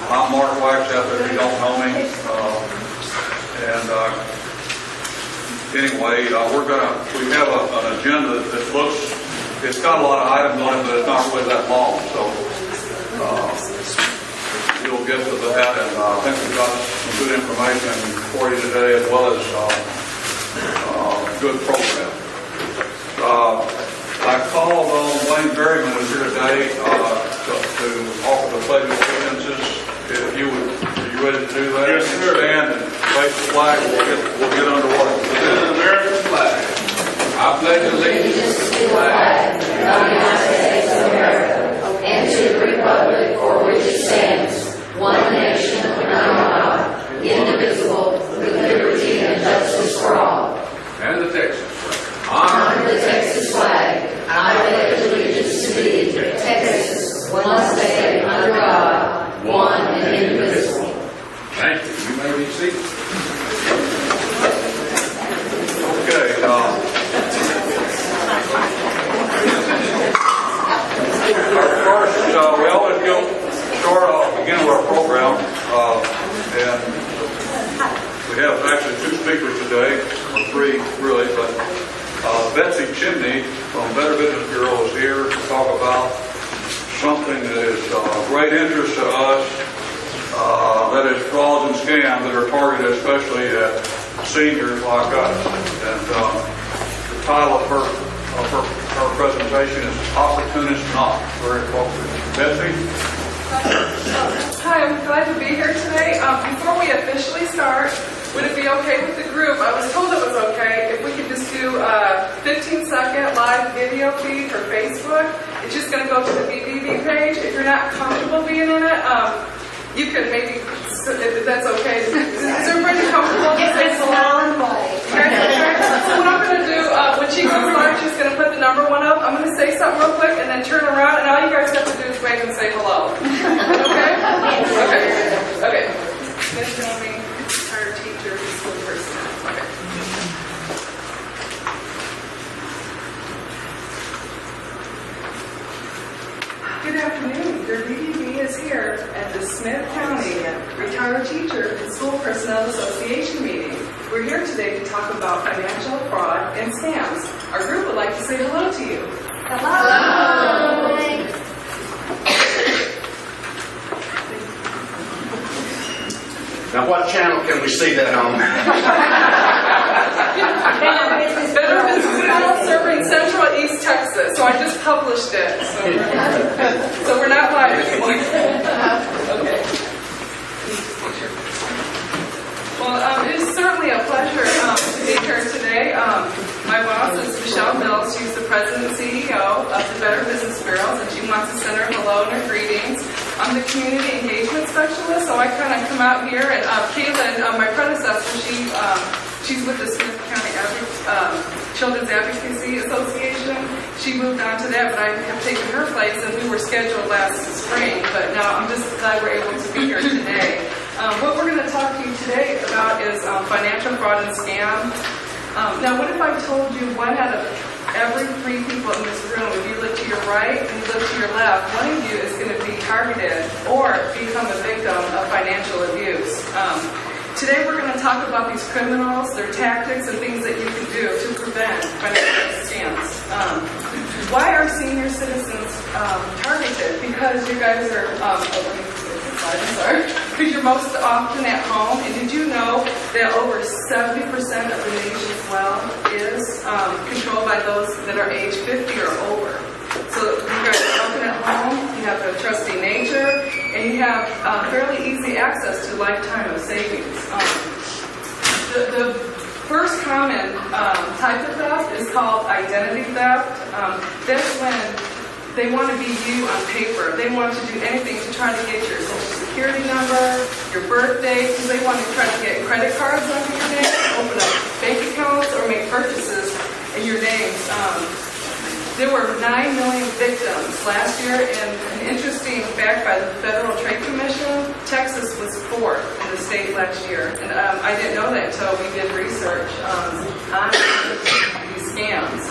I'm Mark Waxath, if you don't know me. Anyway, we have an agenda that looks, it's got a lot of items on it, but it's not really that long. So you'll get to that, and I think we've got some good information for you today, as well as good program. I called on Wayne Berryman, who's here today, to offer the Pledge of Allegiances. If you would, are you ready to do that? Yes, sir. Stand and face the flag, and we'll get underway. To the American flag. I pledge allegiance to the flag of the United States of America and to the republic for which it stands, one nation under God, indivisible, with liberty and justice for all. And the Texas flag. Honor the Texas flag. I pledge allegiance to thee, Texas, one state under God, one and indivisible. Thank you. You may be seated. Okay. First, we always begin with our program, and we have actually two speakers today, or three really, but Betsy Chimney from Better Business Bureau is here to talk about something that is of great interest to us, that is frauds and scams that are targeted especially at seniors like us. And the title of her presentation is Opportunist Not. Very appropriate. Betsy? Hi, I'm glad to be here today. Before we officially start, would it be okay with the group? I was told it was okay if we could just do a 15-second live video feed for Facebook. It's just going to go to the BBB page. If you're not comfortable being in it, you could maybe, if that's okay. Is everybody comfortable? Yes, it's small and white. So what I'm going to do, when she goes live, she's going to put the number one up. I'm going to say something real quick and then turn around, and all you guys have to do is wave and say hello. Okay? Okay. Miss Naomi, our teacher, school person. Okay. Good afternoon. Your BBB is here at the Smith County Retired Teacher and School Personnel Association meeting. We're here today to talk about financial fraud and scams. Our group would like to say hello to you. Hello. Now, what channel can we see that on? Better Business Bureau serving Central East Texas. So I just published it. So we're not live anymore. Okay. Well, it is certainly a pleasure to be here today. My boss is Michelle Mills. She's the president and CEO of the Better Business Bureau, and she wants to send her hello and her greetings. I'm the community engagement specialist, so I kind of come out here. And Caitlin, my predecessor, she's with the Smith County Children's Advocacy Association. She moved on to that, but I have taken her place, and we were scheduled last spring. But now I'm just glad we're able to be here today. What we're going to talk to you today about is financial fraud and scam. Now, what if I told you one out of every three people in this room, if you look to your right and you look to your left, one of you is going to be targeted or become a victim of financial abuse. Today we're going to talk about these criminals, their tactics, and things that you can do to prevent financial scams. Why are senior citizens targeted? Because you guys are, because you're most often at home. And did you know that over 70% of the nation's wealth is controlled by those that are age 50 or over? So you guys are often at home, you have a trusty nature, and you have fairly easy access to a lifetime of savings. The first common type of theft is called identity theft. That's when they want to be you on paper. They want to do anything to try to get your social security number, your birthday, because they want to try to get credit cards under your name, open up bank accounts, or make purchases in your names. There were 9 million victims last year, and an interesting fact by the Federal Trade Commission, Texas was 4th in the state last year. And I didn't know that until we did research on these scams.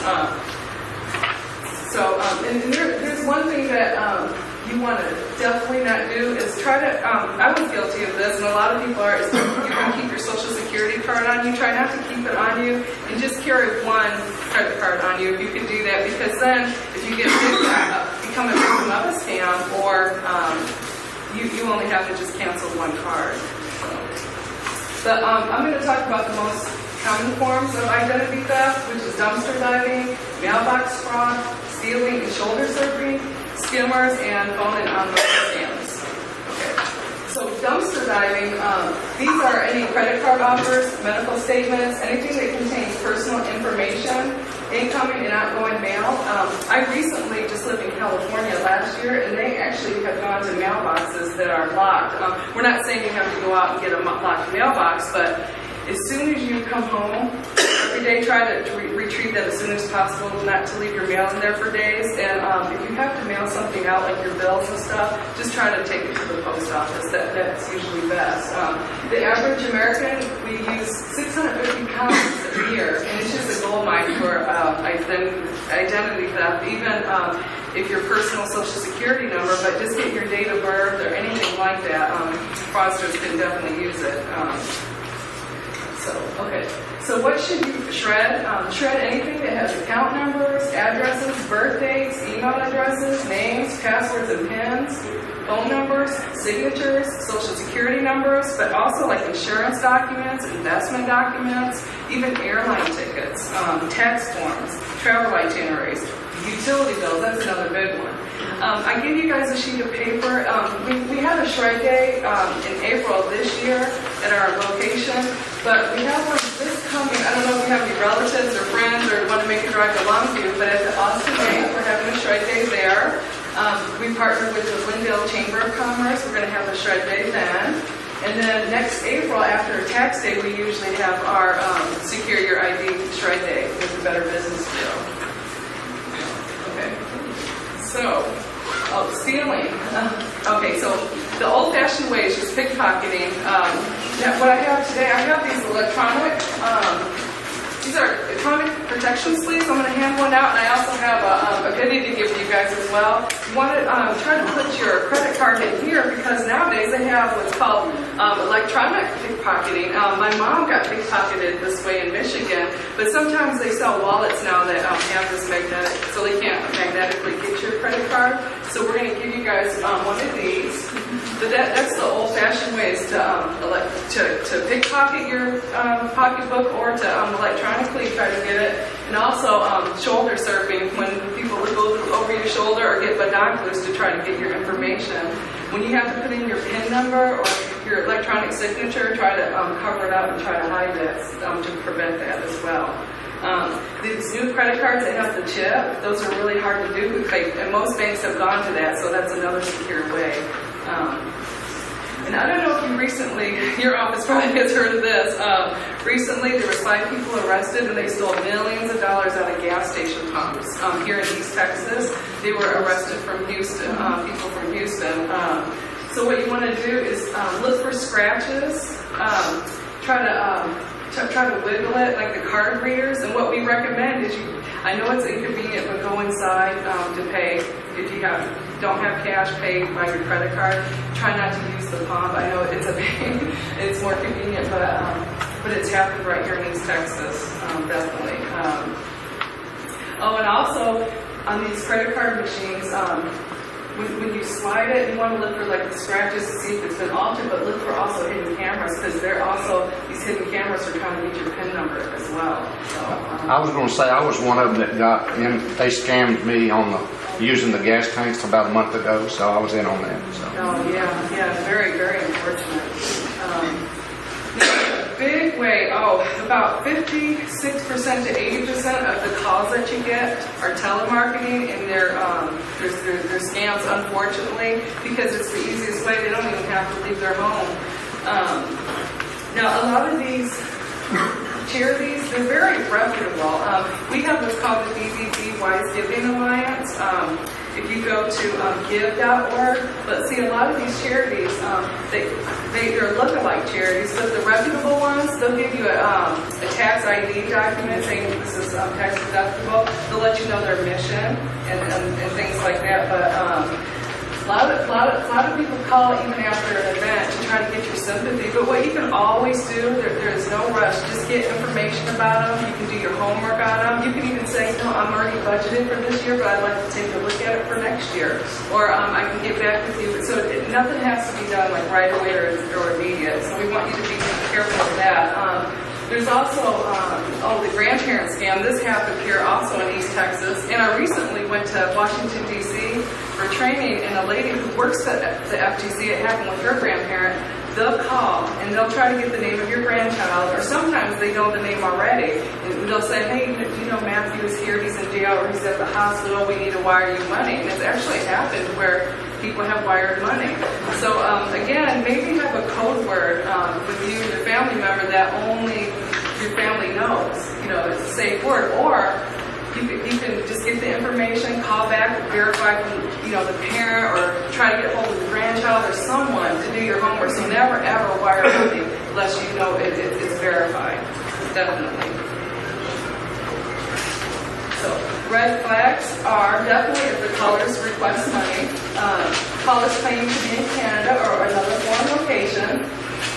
And there's one thing that you you want to definitely not do is try to, I was guilty of this, and a lot of people are, is you can keep your Social Security card on you. Try not to keep it on you, and just carry one credit card on you if you can do that, because then if you get become a victim of a scam, or you only have to just cancel one card. But I'm going to talk about the most common forms of identity theft, which is dumpster diving, mailbox fraud, stealing and shoulder surfing, skimmers, and phone and online scams. Okay. So dumpster diving, these are any credit card offers, medical statements, anything that contains personal information, incoming and outgoing mail. I recently just lived in California last year, and they actually have gone to mailboxes that are locked. We're not saying you have to go out and get a locked mailbox, but as soon as you come home, every day try to retrieve that as soon as possible, not to leave your mail in there for days. And if you have to mail something out, like your bills and stuff, just try to take it to the post office. That's usually best. The average American, we use 650 pounds a year, and it's just a gold mine for identity theft. Even if your personal Social Security number, but just get your date of birth or anything like that. Fraudsters can definitely use it. So what should you shred? Shred anything that has account numbers, addresses, birth dates, email addresses, names, passwords and PINs, phone numbers, signatures, Social Security numbers, but also like insurance documents, investment documents, even airline tickets, tax forms, travel itineraries, utility bills. That's another big one. I gave you guys a sheet of paper. We had a shred day in April of this year at our location, but we have one this coming. I don't know if you have any relatives or friends or want to make a drive to Longview, but at the Austin Bank, we're having a shred day there. We partnered with the Wendell Chamber of Commerce. We're going to have a shred day then. And then next April, after tax day, we usually have our Secure Your ID shred day with the Better Business Bureau. Okay. So, stealing. Okay, so the old-fashioned way is just pickpocketing. What I have today, I have these electronic, these are electronic protection sleeves. I'm going to hand one out, and I also have a goodie to give you guys as well. You want to try to put your credit card in here, because nowadays they have what's called electronic pickpocketing. My mom got pickpocketed this way in Michigan, but sometimes they sell wallets now that have this magnetic, so they can't magnetically get your credit card. So we're going to give you guys one of these. But that's the old-fashioned way, is to pickpocket your pocketbook, or to electronically try to get it. And also shoulder surfing, when people look over your shoulder or get binoculars to try to get your information. When you have to put in your PIN number or your electronic signature, try to cover it up and try to hide that to prevent that as well. These new credit cards that have the chip, those are really hard to duplicate, and most banks have gone to that, so that's another secure way. And I don't know if you recently, your office probably has heard of this. Recently, there was 5 people arrested, and they stole millions of dollars out of gas station pumps here in East Texas. They were arrested from Houston, people from Houston. So what you want to do is look for scratches. Try to wiggle it like the card readers. And what we recommend is I know it's inconvenient, but go inside to pay. If you don't have cash, pay by your credit card. Try not to use the pump. I know it's a pain. It's more convenient, but it's happened right here in East Texas, definitely. And also on these credit card machines, when you slide it, you want to look for like the scratches to see if it's been altered, but look for also hidden cameras, because these hidden cameras are trying to get your PIN number as well. So, I was going to say, I was one of them that got in. They scammed me on using the gas tanks about a month ago, so I was in on that. So. Oh yeah, very, very unfortunate. Big way, about 56% to 80% of the calls that you get are telemarketing, and they're scams, unfortunately, because it's the easiest way. They don't even have to leave their home. Now, a lot of these charities, they're very reputable. We have what's called the BBB Wise Giving Alliance. If you go to give.org, but see, a lot of these charities, they're lookalike charities, but the reputable ones, they'll give you a tax ID document saying this is tax deductible. They'll let you know their mission and things like that. But A lot of people call even after an event to try to get your sympathy, but what you can always do, there is no rush. Just get information about them. You can do your homework on them. You can even say, no, I'm already budgeted for this year, but I'd like to take a look at it for next year. Or I can get back with you. So nothing has to be done like right away or immediate. So we want you to be careful of that. There's also, the grandparent scam. This happened here also in East Texas. And I recently went to Washington, D.C. for training, and a lady who works at the FTC, it happened with her grandparent, they'll call and they'll try to get the name of your grandchild, or sometimes they know the name already. And they'll say, hey, you know, Matthew is here, he's in jail, or he's at the hospital, we need to wire you money. And it's actually happened where people have wired money. So again, maybe have a code word with you and your family member that only your family knows. You know, it's a safe word. Or you can just get the information, call back, verify from the parent, or try to get hold of the grandchild or someone to do your homework. So never ever wire money unless you know it's verified. Definitely. So red flags are definitely if the callers request money, callers claiming to be in Canada or another foreign location,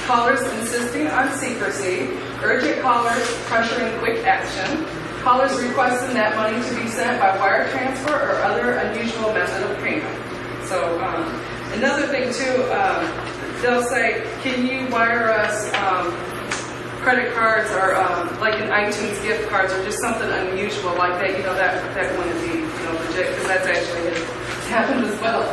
callers insisting on secrecy, urgent callers pressuring quick action, callers requesting that money to be sent by wire transfer or other unusual method of payment. So another thing too, they'll say, can you wire us credit cards or like an iTunes gift cards or just something unusual like that? You know, that wouldn't be legit, because that's actually happened as well.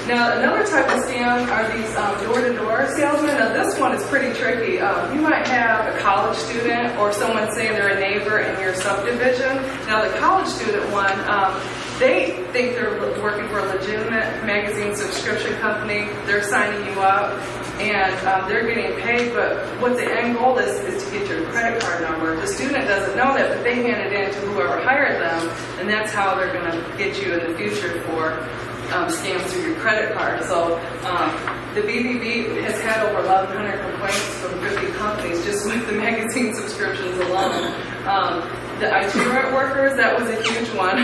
Now, another type of scam are these door-to-door salesmen. Now, this one is pretty tricky. You might have a college student or someone saying they're a neighbor in your subdivision. Now, the college student one, they think they're working for a legitimate magazine subscription company. They're signing you up, and they're getting paid. But what the end goal is to get your credit card number. The student doesn't know that, but they hand it in to whoever hired them, and that's how they're going to get you in the future for scams through your credit card. So the BBB has had over 1,100 complaints from 50 companies just with the magazine subscriptions alone. The itinerant workers, that was a huge one.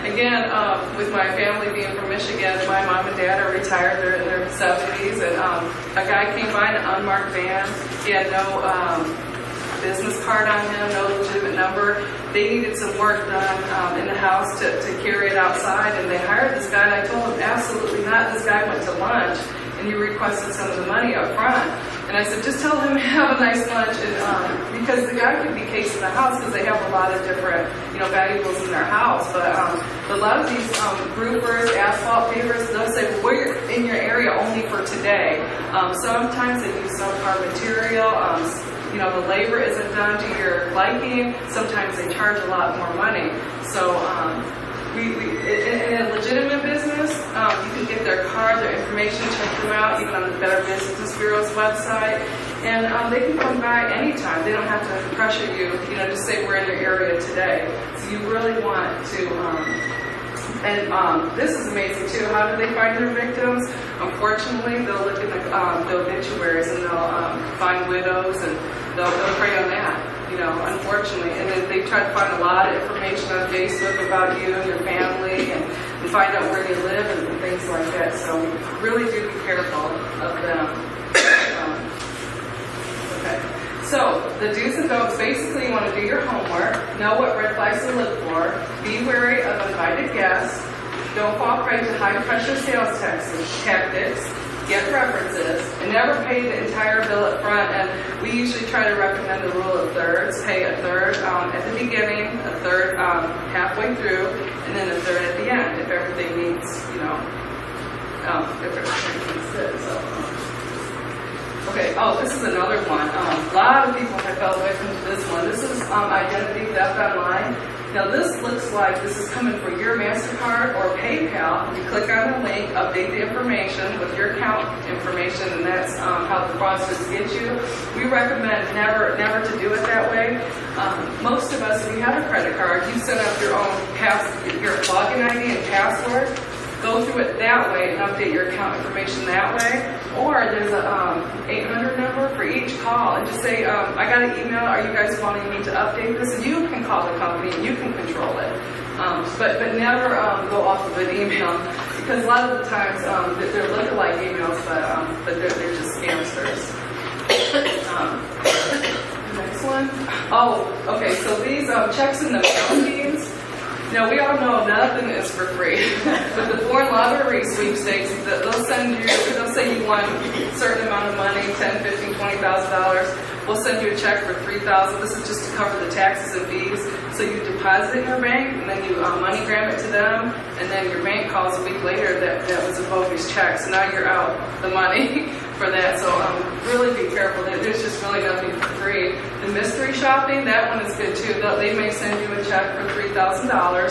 Again, with my family being from Michigan, my mom and dad are retired, they're in their 70s, and a guy came by in an unmarked van. He had no business card on him, no legitimate number. They needed some work done in the house to carry it outside, and they hired this guy, and I told him, absolutely not. This guy went to lunch, and you requested some of the money up front. And I said, just tell him to have a nice lunch, and because the guy could be casing the house because they have a lot of different, valuables in their house. But a lot of these roofers, asphalt pavers, they'll say, well, we're in your area only for today. Sometimes they use subpar material. The labor isn't done to your liking. Sometimes they charge a lot more money. So in a legitimate business, you can get their card, their information, check them out, even on the Better Business Bureau's website. And they can come by anytime. They don't have to pressure you, just say we're in your area today. So you really want to... this is amazing too. How do they find their victims? Unfortunately, they'll look in the obituaries and they'll find widows, and they'll prey on that. Unfortunately, and then they try to find a lot of information on Facebook about you and your family, and find out where you live and things like that. So really do be careful of them. Okay. So, the do's and don'ts, basically you want to do your homework, know what red flags to look for, be wary of invited guests, don't fall prey to high-pressure sales tactics, get references, and never pay the entire bill up front. And we usually try to recommend the rule of thirds. Pay a third at the beginning, a third halfway through, and then a third at the end if everything needs, if everything needs it. So. Okay, this is another one. A lot of people have fell victim to this one. This is identity theft online. Now this looks like this is coming from your MasterCard or PayPal. You click on the link, update the information with your account information, and that's how the fraudsters get you. We recommend never to do it that way. Most of us, if you have a credit card, you set up your own your login ID and password. Go through it that way and update your account information that way. Or there's a 800 number for each call, and just say, I got an email, are you guys wanting me to update this? And you can call the company and you can control it. But never go off of an email, because a lot of the times they're lookalike emails, but they're just scamsters. Next one. Oh, okay. So these checks in the mail schemes. Now we all know nothing is for free. But the foreign lottery sweepstakes, they'll say you won a certain amount of money, $10, $15, $20,000. We'll send you a check for $3,000. This is just to cover the taxes and fees. So you deposit it in your bank, and then you MoneyGram it to them, and then your bank calls a week later that was a bogus check. So now you're out the money for that. So really be careful. There's just really nothing for free. The mystery shopping, that one is good too. They may send you a check for $3,000.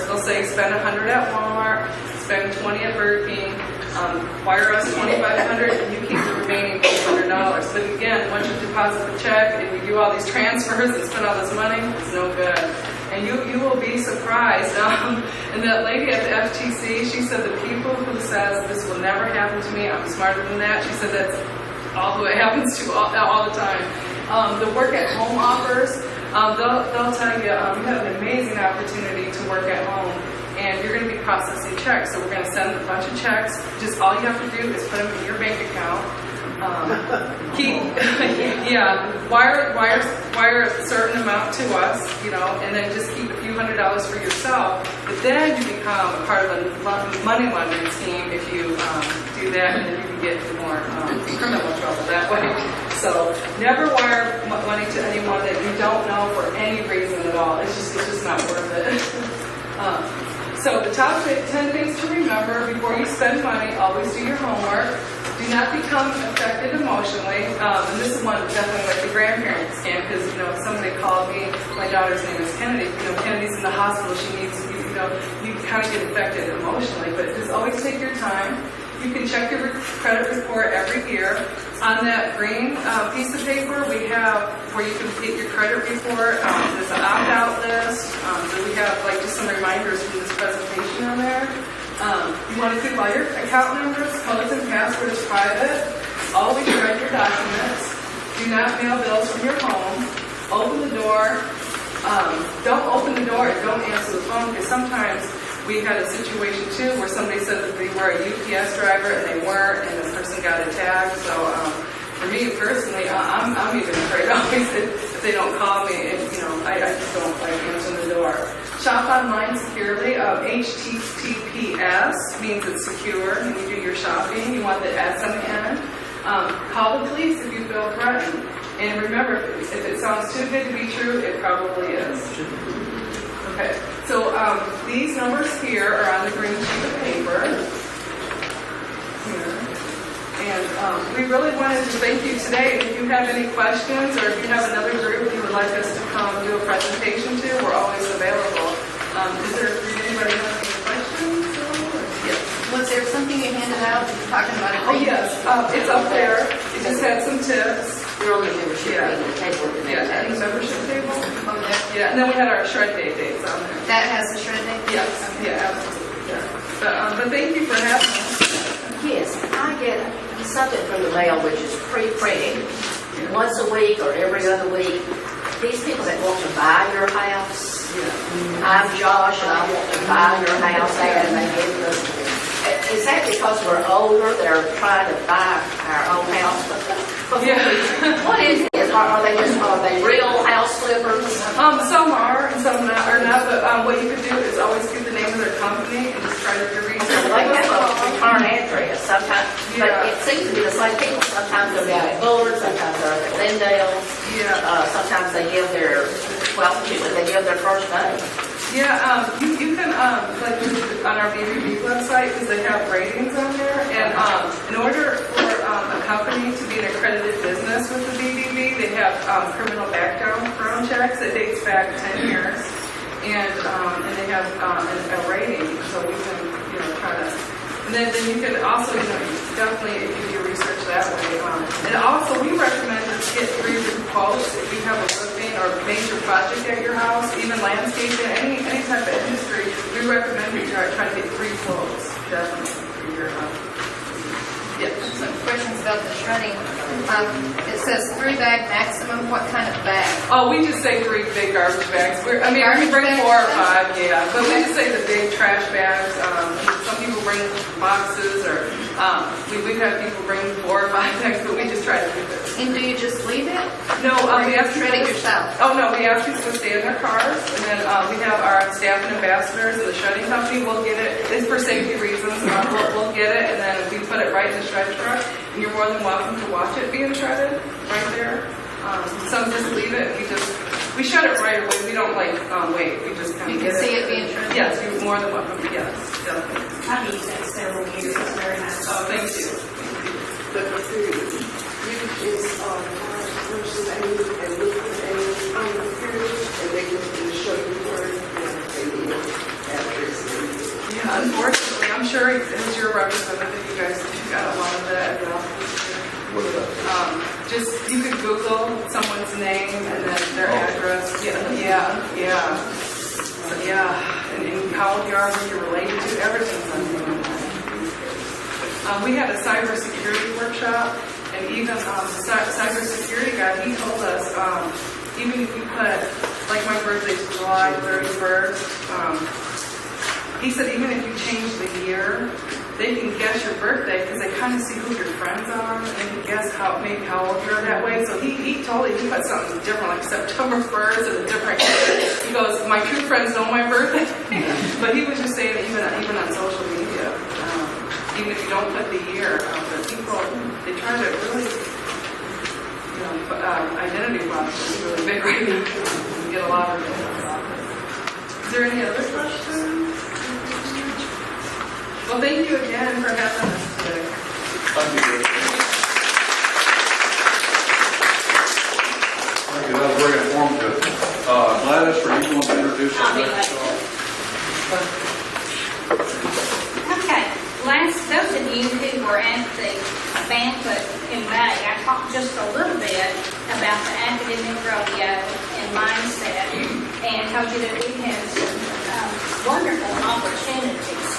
They'll say spend $100 at Walmart, spend $20 at Burger King, wire us $2,500, and you keep the remaining $400. But again, once you deposit the check and you do all these transfers and spend all this money, it's no good. And you will be surprised. And that lady at the FTC, she said the people who says this will never happen to me, I'm smarter than that. She said that's all who it happens to all the time. The work at home offers, they'll tell you you have an amazing opportunity to work at home. And you're going to be processing checks. So we're going to send a bunch of checks. Just all you have to do is put them in your bank account. Wire a certain amount to us, and then just keep a few $100s for yourself. But then you become a part of a money laundering scheme if you do that, and then you can get into more criminal trouble that way. So never wire money to anyone that you don't know for any reason at all. It's just not worth it. So the top 10 things to remember before you spend money: always do your homework. Do not become affected emotionally. And this is one definitely like the grandparent scam, because somebody called me. My daughter's name is Kennedy. Kennedy's in the hospital. She needs you kind of get affected emotionally. But just always take your time. You can check your credit report every year. On that green piece of paper, we have where you can get your credit report. There's an opt-out list. So we have just some reminders from this presentation on there. You want to keep all your account numbers, codes, and passwords private. Always read your documents. Do not mail bills from your home. Open the door. Don't open the door and don't answer the phone, because sometimes we had a situation too where somebody said that they were a UPS driver and they weren't, and the person got attacked. So for me personally, I'm even afraid always if they don't call me, and I just don't like answering the door. Shop online securely. HTTPS means it's secure when you do your shopping. You want the S on the end. Call the police if you feel threatened. And remember, if it sounds too good to be true, it probably is. Okay, so these numbers here are on the green sheet of paper. Here. And we really wanted to thank you today. If you have any questions, or if you have another group you would like us to come do a presentation to, we're always available. Does anybody have any questions? Yes. Was there something you handed out talking about it? Oh, yes. It's up there. It just had some tips. We're only membership Yeah. table. Yeah, and the membership table. Oh, there. Yeah, and then we had our shred day dates on there. That has the shred day? Yes, yeah, absolutely. Yeah. But thank you for having us. Yes, I get something from the mail which is pre-printed once a week or every other week. These people that want to buy your house, I'm Josh and I want to buy your house, and they give us. Is that because we're older? They're trying to buy our own house. Yeah. What is this? Are they real house flippers? Some are and some are not, but what you could do is always give the name of their company and just try to do research. They have a return address sometimes, but it seems to be the same people. Sometimes they're down at Bullard, sometimes they're up at Lindale. Yeah. Sometimes they give usually they give their first name. Yeah, you can, like on our BBB website, because they have ratings on there, and in order for a company to be an accredited business with the BBB, they have criminal background checks that dates back 10 years, and they have a rating, so we can, try to, and then you can also, definitely if you do research that way, and also we recommend to get 3 quotes if you have a roofing or major project at your house, even landscaping, any type of industry. We recommend you try to get 3 quotes, definitely, for your Yes. Some questions about the shredding. It says 3-bag maximum. What kind of bag? Oh, we just say 3 big garbage bags. We can bring Garbage 4 or bags? 5, yeah. But we just say the big trash bags. Some people bring boxes, or we've had people bring 4 or 5 things, but we just try to keep it. And do you just leave it? No, we ask Shred it people. yourself? Oh, no, we ask people to stay in their cars, and then we have our staff and ambassadors and the shredding company will get it. It's for safety reasons. We'll get it, and then we put it right in the shred truck, and you're more than welcome to watch it being shredded right there. Some just leave it, and we shred it right away. We don't wait. We just kind You of can get see it being shredded? Yes, you're more than welcome. Yes, definitely. I've used that several years, it's very nice. Oh, thank you. But the food, you just versus A and look at A on the computer, and they just show you where they need address and everything. Yeah, unfortunately, I'm sure as your representative, you guys got a lot of that. Just, you could Google someone's name and then their address. Yeah. So, and how old you are, who you're related to, everything's on there. We had a cybersecurity workshop, and even the cybersecurity guy, he told us, even if you put, like my birthday's July 31st, he said even if you change the year, they can guess your birthday because they kind of see who your friends are and they can guess maybe how old you are that way. So he told me he put something different, like September 1st and a different year. He goes, my true friends know my birthday. But he was just saying that even on social media, even if you don't put the year, but people, they try to really, identity fraud is really big right now. You get a lot of it. Is there any other questions? Well, thank you again for having us today. Thank you. Thank you, that was very informative. Gladys, are you going to introduce yourself? Okay, those of you who were at the banquet in May, I talked just a little bit about the academic rodeo and mindset, and told you that we have some wonderful opportunities.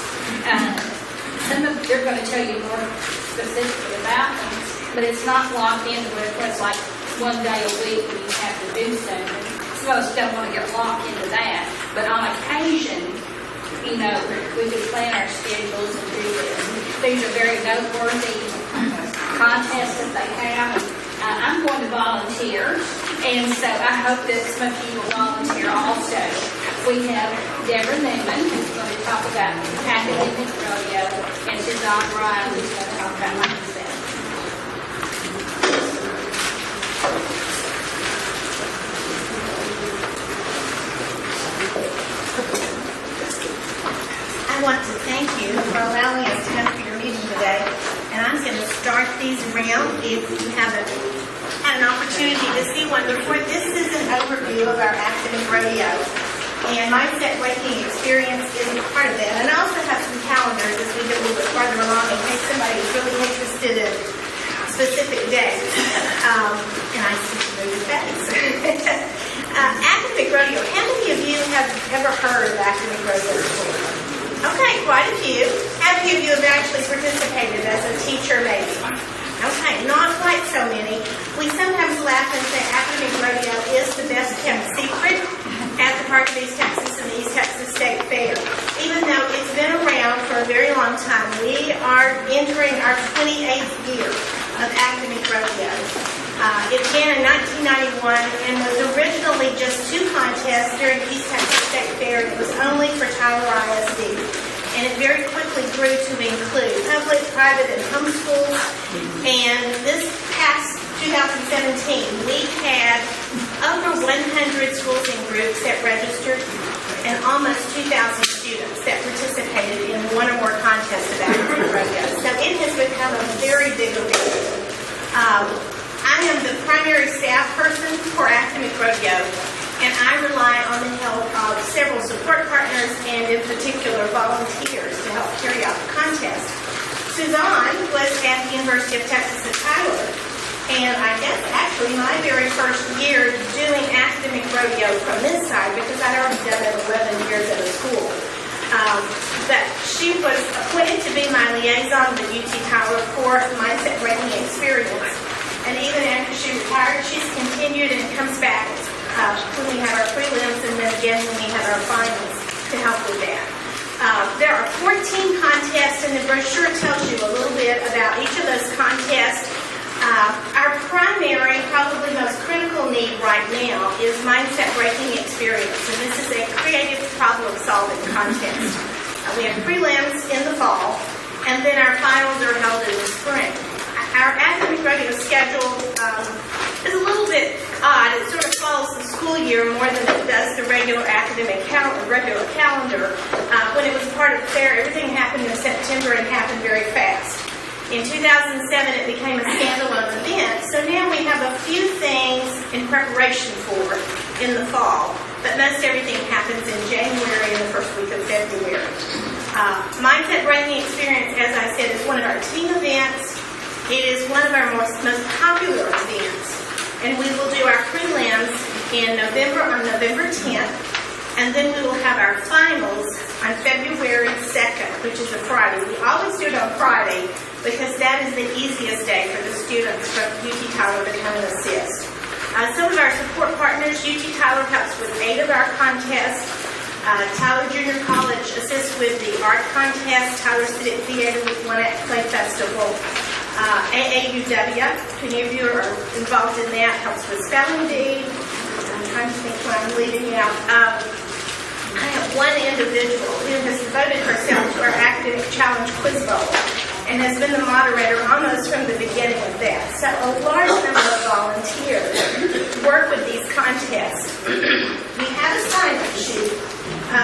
Some of they're going to tell you more specifically about them, but it's not locked into it. It's like one day a week when you have to do something. Some of us don't want to get locked into that, but on occasion, we can plan our schedules and do this. These are very noteworthy contests that they have. I'm going to volunteer, and so I hope that some of you will volunteer also. We have Deborah Newman, who's going to talk about academic rodeo, and Suzanne Ryan, who's going to talk about mindset. I want to thank you for allowing us to come to your meeting today. And I'm going to start these around if you haven't had an opportunity to see one before. This is an overview of our academic rodeo. And mindset breaking experience is a part of that. And I also have some calendars as we get a little bit farther along in case somebody is really interested in specific days. And I see you move fast. Academic rodeo. How many of you have ever heard of academic rodeo before? Okay, quite a few. How many of you have actually participated as a teacher, maybe? Okay, not quite so many. We sometimes laugh and say academic rodeo is the best kept secret at the Park of East Texas and the East Texas State Fair. Even though it's been around for a very long time, we are entering our 28th year of academic rodeo. It began in 1991 and was originally just 2 contests during the East Texas State Fair. It was only for Tyler ISD. And it very quickly grew to include public, private, and homeschools. And this past 2017, we had over 100 schools and groups that registered and almost 2,000 students that participated in one or more contests of academic rodeo. So it has become a very big event. I am the primary staff person for academic rodeo, and I rely on the help of several support partners and in particular volunteers to help carry out the contest. Suzanne was at the University of Texas at Tyler, and I guess actually my very first year doing academic rodeo from this side because I'd already done it 11 years at a school. But she was appointed to be my liaison with UT Tyler for mindset breaking experience. And even after she retired, she's continued and comes back when we have our prelims and then again when we have our finals to help with that. There are 14 contests, and the brochure tells you a little bit about each of those contests. Our primary, probably most critical need right now is mindset breaking experience, and this is a creative problem solving contest. We have prelims in the fall, and then our finals are held in the spring. Our academic regular schedule is a little bit odd. It sort of follows the school year more than it does the regular academic calendar. When it was part of FAIR, everything happened in September and happened very fast. In 2007, it became a standalone event, so now we have a few things in preparation for in the fall, but most everything happens in January and the first week of February. Mindset Breaking Experience, as I said, is one of our team events. It is one of our most popular events, and we will do our prelims in November on November 10th, and then we will have our finals on February 2nd, which is a Friday. We always do it on Friday because that is the easiest day for the students from UT Tyler to come and assist. Some of our support partners, UT Tyler helps with 8 of our contests. Tyler Junior College assists with the art contest. Tyler Civic Theater with One Act Play Festival. AAUW, many of you are involved in that, helps with spelling bee. I'm trying to think what I'm leaving out. I have one individual who has devoted herself to our Academic Challenge Quiz Bowl and has been the moderator almost from the beginning of that. So a large number of volunteers work with these contests. We have a sign-up sheet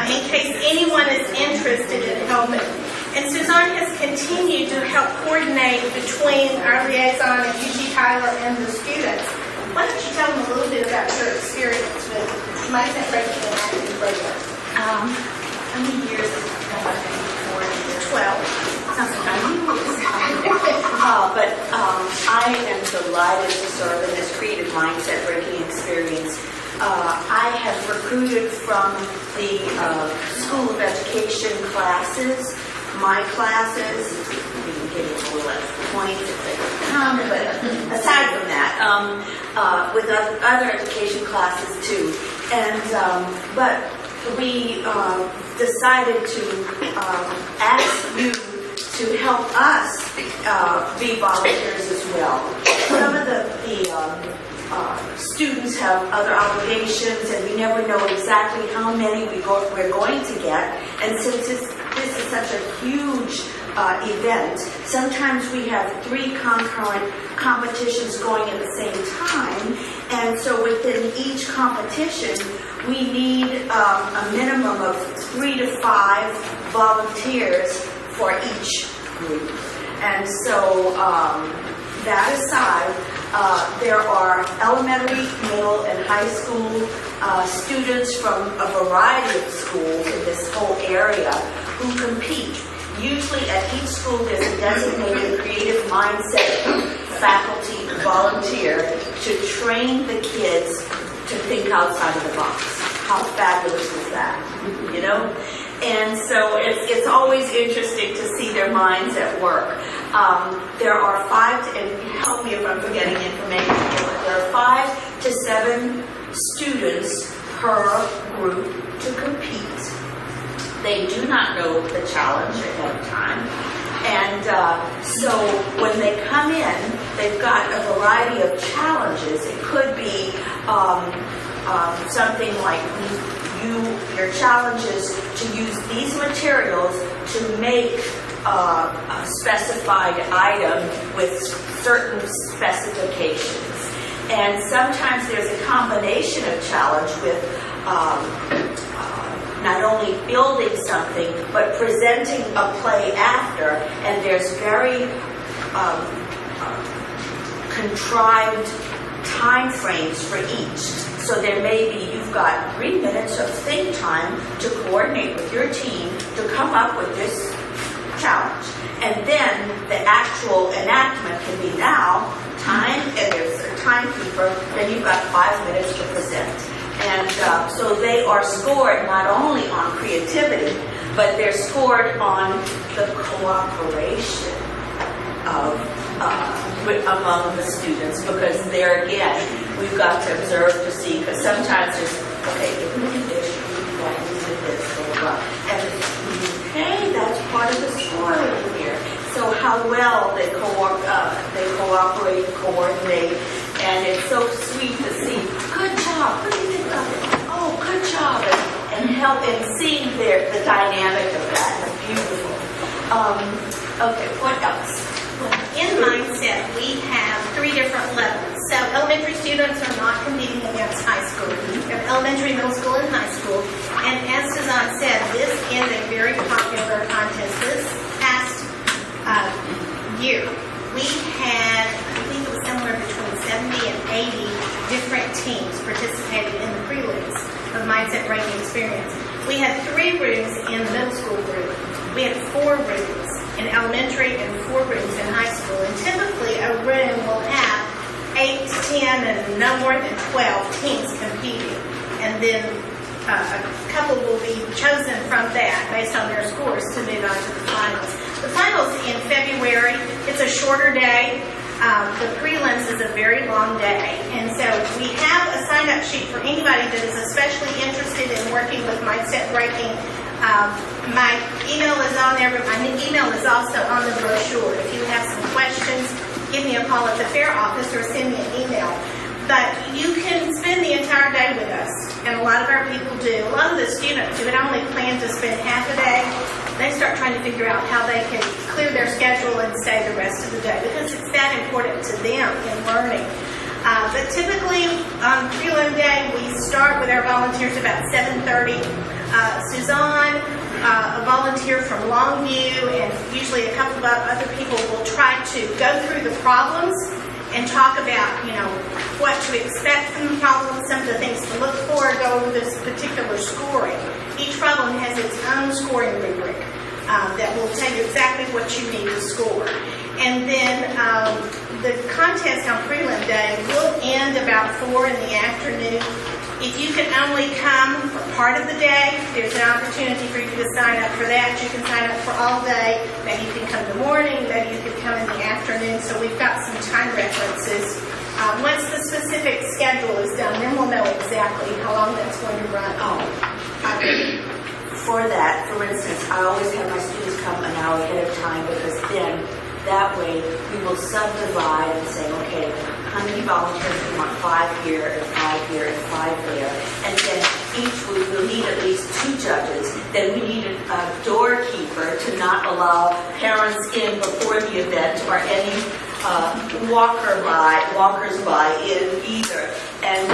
in case anyone is interested in helping. And Suzanne has continued to help coordinate between our liaison at UT Tyler and the students. Why don't you tell them a little bit about your experience with Mindset Breaking and Academic Program? How many years have I been before? 12. Something but I am delighted to serve in this creative mindset breaking experience. I have recruited from the School of Education classes, my classes. We can give you a little extra points if they come, but aside from that, with other education classes too. And but we decided to ask you to help us be volunteers as well. Some of the students have other obligations, and we never know exactly how many we're going to get. And since this is such a huge event, sometimes we have 3 concurrent competitions going at the same time. And so within each competition, we need a minimum of 3 to 5 volunteers for each group. And so that aside, there are elementary, middle, and high school students from a variety of schools in this whole area who compete. Usually at each school there's a designated creative mindset faculty volunteer to train the kids to think outside of the box. How fabulous is that? You know? And so it's always interesting to see their minds at work. There are 5 to, and help me if I'm forgetting information here, but there are 5 to 7 students per group to compete. They do not know the challenge ahead of time. And so when they come in, they've got a variety of challenges. It could be something like your challenge is to use these materials to make a specified item with certain specifications. And sometimes there's a combination of challenge with not only building something, but presenting a play after. And there's very contrived time frames for each. So there may be, you've got 3 minutes of think time to coordinate with your team to come up with this challenge. And then the actual enactment can be now, time, and there's a timekeeper, then you've got 5 minutes to present. And so they are scored not only on creativity, but they're scored on the cooperation of among the students, because there again, we've got to observe to see, because sometimes there's, okay, if we do this, we do this, blah, blah, blah. coordinate, and it's so sweet to see, good job, what do you think of it? Oh, good job, and help and seeing the dynamic of that. It's beautiful. Okay, what else? In Mindset, we have 3 different levels. So elementary students are not competing against high school. We have elementary, middle school, and high school. And as Suzanne said, this is a very popular contest. This past year, we had, I think it was somewhere between 70 and 80 different teams participating in the prelims of Mindset Breaking Experience. We had 3 rooms in the middle school group. We had 4 rooms in elementary and 4 rooms in high school. And typically a room will have 8 to 10 and no more than 12 teams competing. And then a couple will be chosen from that based on their scores to move on to the finals. The finals in February, it's a shorter day. The prelims is a very long day. And so we have a sign-up sheet for anybody that is especially interested in working with Mindset Breaking. My email is on there, but my email is also on the brochure. If you have some questions, give me a call at the fair office or send me an email. But you can spend the entire day with us, and a lot of our people do. A lot of the students who had only planned to spend half a day, they start trying to figure out how they can clear their schedule and stay the rest of the day, because it's that important to them in learning. But typically on prelim day, we start with our volunteers about 7:30. Suzanne, a volunteer from Longview, and usually a couple of other people will try to go through the problems and talk about, what to expect from the problem, some of the things to look for, go over this particular scoring. Each problem has its own scoring rubric that will tell you exactly what you need to score. And then the contest on prelim day will end about 4 in the afternoon. If you can only come for part of the day, there's an opportunity for you to sign up for that. You can sign up for all day. Maybe you can come in the morning, maybe you can come in the afternoon. So we've got some time references. Once the specific schedule is done, then we'll know exactly how long that's going to run. For that, for instance, I always have my students come an hour ahead of time, because then that way we will subdivide and say, okay, how many volunteers we want? 5 here and 5 here and 5 there. And then each week we'll need at least 2 judges. Then we need a doorkeeper to not allow parents in before the event or any walkers by in either. And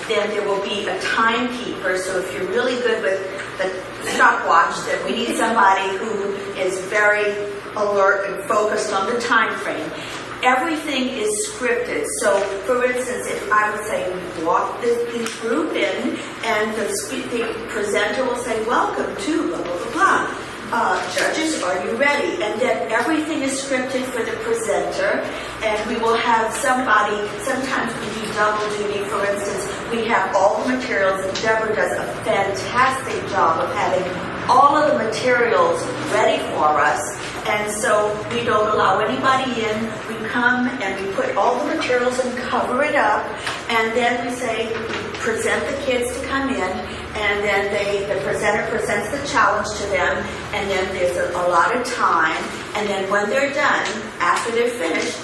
then there will be a timekeeper. So if you're really good with the stopwatch, then we need somebody who is very alert and focused on the time frame. Everything is scripted. So, for instance, if I would say, walk this group in, and the presenter will say, welcome to blah, blah, blah, blah. Judges, are you ready? And then everything is scripted for the presenter, and we will have somebody, sometimes we do double duty. For instance, we have all the materials, and Deborah does a fantastic job of having all of the materials ready for us. And so we don't allow anybody in. We come and we put all the materials and cover it up. And then we say, present the kids to come in. And then the presenter presents the challenge to them. And then there's a lot of time. And then when they're done, after they're finished,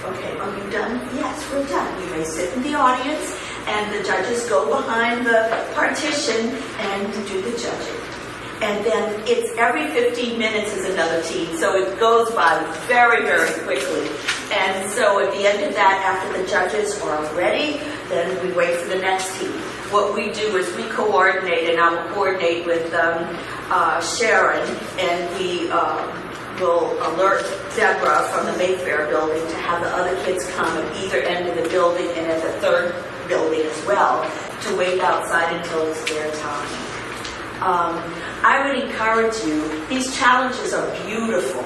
okay, are you done? Yes, we're done. You may sit in the audience, and the judges go behind the partition and do the judging. And then it's every 15 minutes is another team. So it goes by very, very quickly. And so at the end of that, after the judges are ready, then we wait for the next team. What we do is we coordinate, and I will coordinate with Sharon, and we will alert Deborah from the Mayfair building to have the other kids come at either end of the building and at the third building as well, to wait outside until it's their time. I would encourage you, these challenges are beautiful.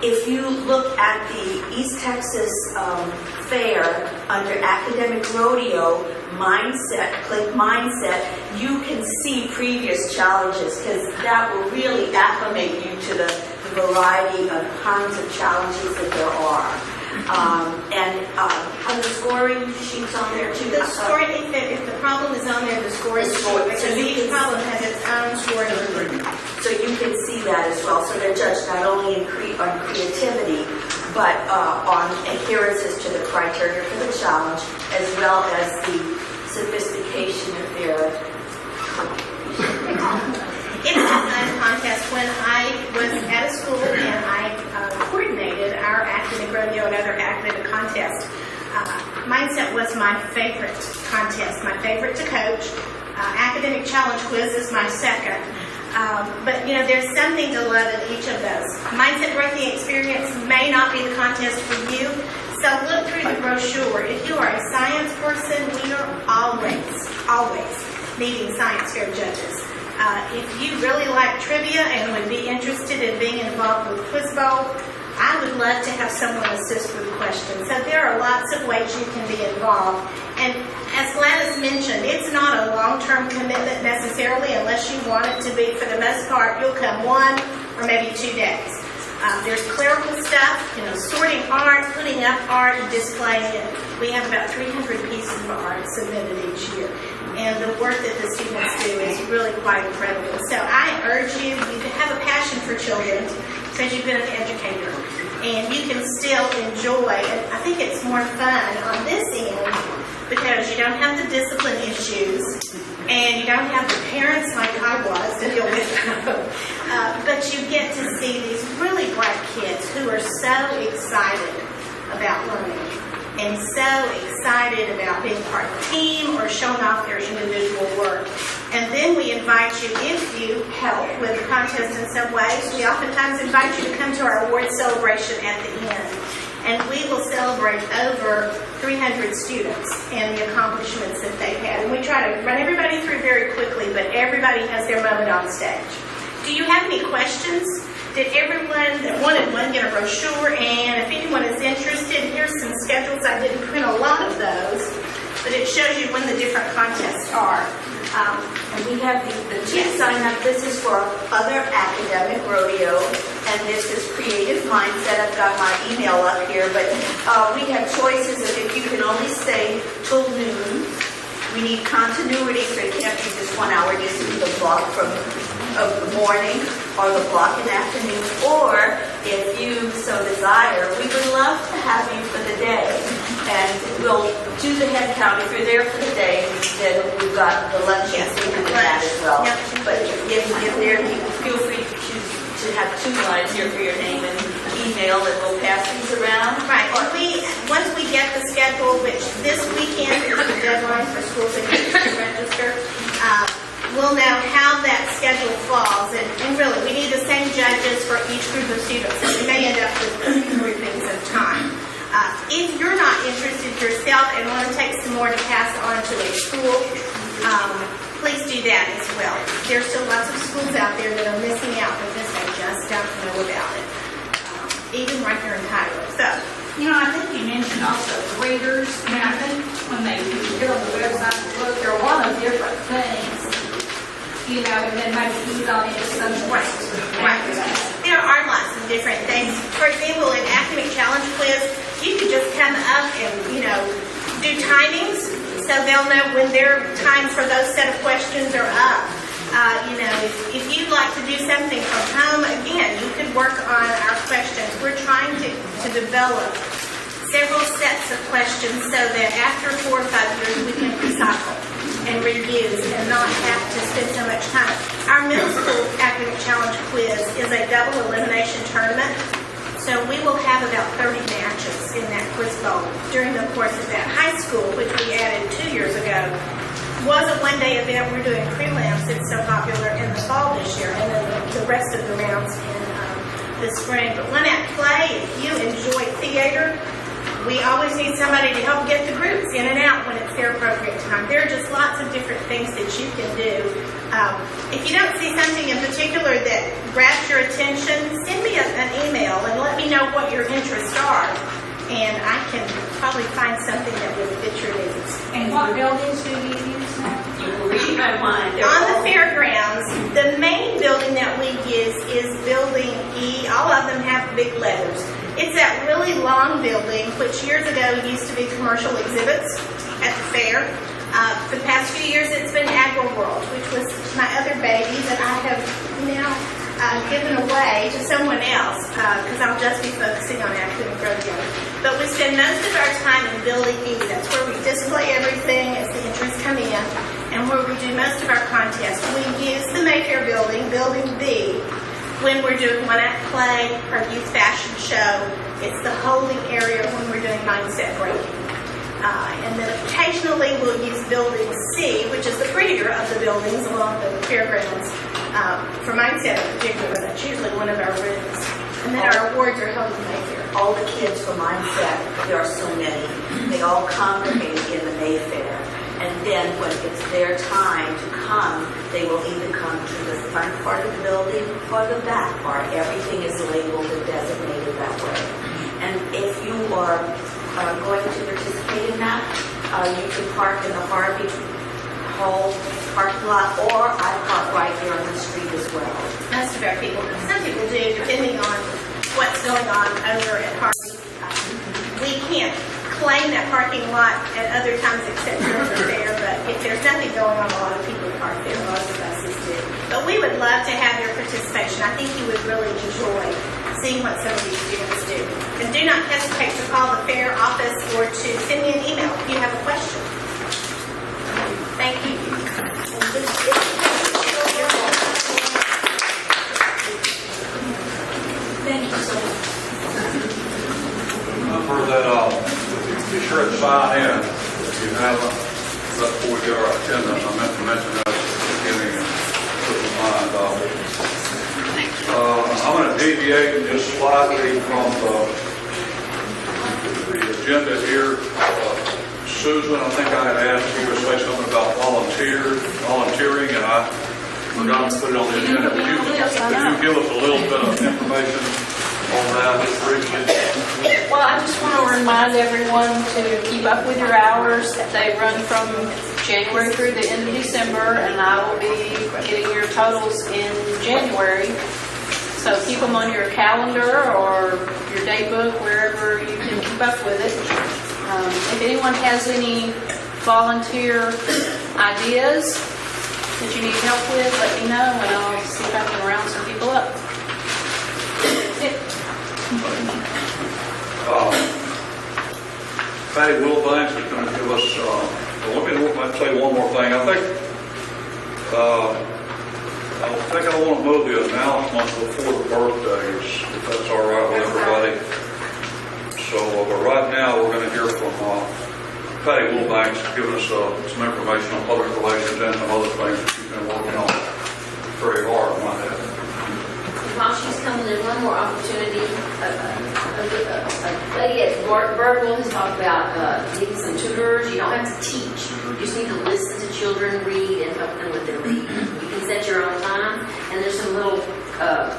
If you look at the East Texas Fair under Academic Rodeo Mindset, click Mindset, you can see previous challenges, because that will really acclimate you to the variety of kinds of challenges that there are. And are the scoring sheets on there too? The scoring, if the problem is on there, the scoring sheet, because each problem has its own scoring rubric. So you can see that as well. So they're judged not only on creativity, but on adherences to the criteria for the challenge, as well as the sophistication of their It's a fun contest. When I was at a school and I coordinated our academic rodeo and other academic contests, Mindset was my favorite contest, my favorite to coach. Academic challenge quiz is my second. But you know, there's something to love in each of those. Mindset Birthing Experience may not be the contest for you, so look through the brochure. If you are a science person, we are always needing science fair judges. If you really like trivia and would be interested in being involved with Quiz Bowl, I would love to have someone assist with questions. So there are lots of ways you can be involved. And as Gladys mentioned, it's not a long-term commitment necessarily unless you want it to be. For the most part, you'll come 1 or maybe 2 days. There's clerical stuff, you know, sorting art, putting up art, and displaying it. We have about 300 pieces of art submitted each year. And the work that the students do is really quite incredible. So I urge you to have a passion for children because you've been an educator. And you can still enjoy, and I think it's more fun on this end because you don't have the discipline issues and you don't have the parents like I was to deal with. But you get to see these really bright kids who are so excited about learning and so excited about being part of a team or showing off their individual work. And then we invite you, if you help with the contest in some ways, we oftentimes invite you to come to our award celebration at the end. And we will celebrate over 300 students and the accomplishments that they've had. And we try to run everybody through very quickly, but everybody has their moment on stage. Do you have any questions? Did everyone that wanted one get a brochure? And if anyone is interested, here's some schedules. I didn't print a lot of those, but it shows you when the different contests are. and we have the 2 sign up. This is for other academic rodeo, and this is Creative Mindset. I've got my email up here, but we have choices of if you can only stay till noon. We need continuity, so it can't be just 1 hour. This is the block from of the morning or the block in the afternoon, or if you so desire, we would love to have you for the day, and we'll do the head count. If you're there for the day, then we've got the lunch included in that as well. But if there, you feel free to choose to have 2 lines here for your name and email, and we'll pass these around. Right. Once we get the schedule, which this weekend is the deadline for schools to register, we'll know how that schedule falls. And really, we need the same judges for each group of students. So we may end up with 2 groupings of time. If you're not interested yourself and want to take some more to pass on to a school, please do that as well. There's still lots of schools out there that are missing out because they just don't know about it. Even right here in Tyler. So, You know, I think you mentioned also readers. I mean, I think when they get on the website and look, there are a lot of different things, you know, and then maybe ease on into some right. There are lots of different things. For example, in Academic Challenge Quiz, you could just come up and, you know, do timings so they'll know when their time for those set of questions are up. You know, if you'd like to do something from home, again, you could work on our questions. We're trying to develop several sets of questions so that after 4 or 5 years we can recycle and reuse and not have to spend so much time. Our middle school academic challenge quiz is a double elimination tournament. So we will have about 30 matches in that quiz bowl during the course of that. High school, which we added 2 years ago, was a one-day event. We're doing prelims. It's so popular in the fall this year, and then the rest of the rounds in the spring. But when at play, if you enjoy theater, we always need somebody to help get the groups in and out when it's their appropriate time. There are just lots of different things that you can do. If you don't see something in particular that grabs your attention, send me an email and let me know what your interests are. And I can probably find something that would fit your needs. And what buildings do you use now? You will read my mind. On the fairgrounds, the main building that we use is Building E. All of them have big letters. It's that really long building, which years ago used to be commercial exhibits at the fair. For the past few years, it's been Agri World, which was my other baby that I have now given away to someone else, because I'll just be focusing on academic rodeo. But we spend most of our time in Building E. That's where we display everything as the entrants come in, and where we do most of our contests. We use the Mayfair building, Building B, when we're doing one-act play or youth fashion show. It's the holding area when we're doing mindset breaking. And then occasionally we'll use Building C, which is the prettier of the buildings along the fairgrounds, for mindset in particular. That's usually one of our rooms. And then our awards are held in Mayfair. All the kids from Mindset, there are so many, they all congregate in the Mayfair. And then when it's their time to come, they will either come to the front part of the building or the back part. Everything is labeled and designated that way. And if you are going to participate in that, you can park in the Harvey Hall parking lot, or I park right here on the street as well. Most of our people, some people do, depending on what's going on over at Harvey. We can't claim that parking lot at other times except during the fair, but if there's nothing going on, a lot of people park there, most of us do. But we would love to have your participation. I think you would really enjoy seeing what some of these students do. And do not hesitate to call the fair office or to send me an email if you have a question. Thank you. Thank you so much. For that, be sure to sign in if you haven't, before we get our attendance. I meant to mention that at the beginning and put in mind. I'm going to deviate just slightly from the agenda here. Susan, I think I had asked you to say something about volunteering, and I forgot to put it on the agenda. Could you give us a little bit of information on that, briefly? Well, I just want to remind everyone to keep up with your hours. They run from January through the end of December, and I will be getting your totals in January. So keep them on your calendar or your day book, wherever you can keep up with it. If anyone has any volunteer ideas that you need help with, let me know, and I'll see if I can round some people up. Patty Wilbanks is going to give us, let me say one more thing. I don't want to move the announcements before the birthdays, if that's all right with everybody. So, but right now we're going to hear from Patty Wilbanks giving us some information on public relations and some other things that she's been working on very hard, might add. While she's coming in, one more opportunity. A lady at Birdwell has talked about needing some tutors. You don't have to teach. You just need to listen to children read and help them with their reading. You can set your own time, and there's some little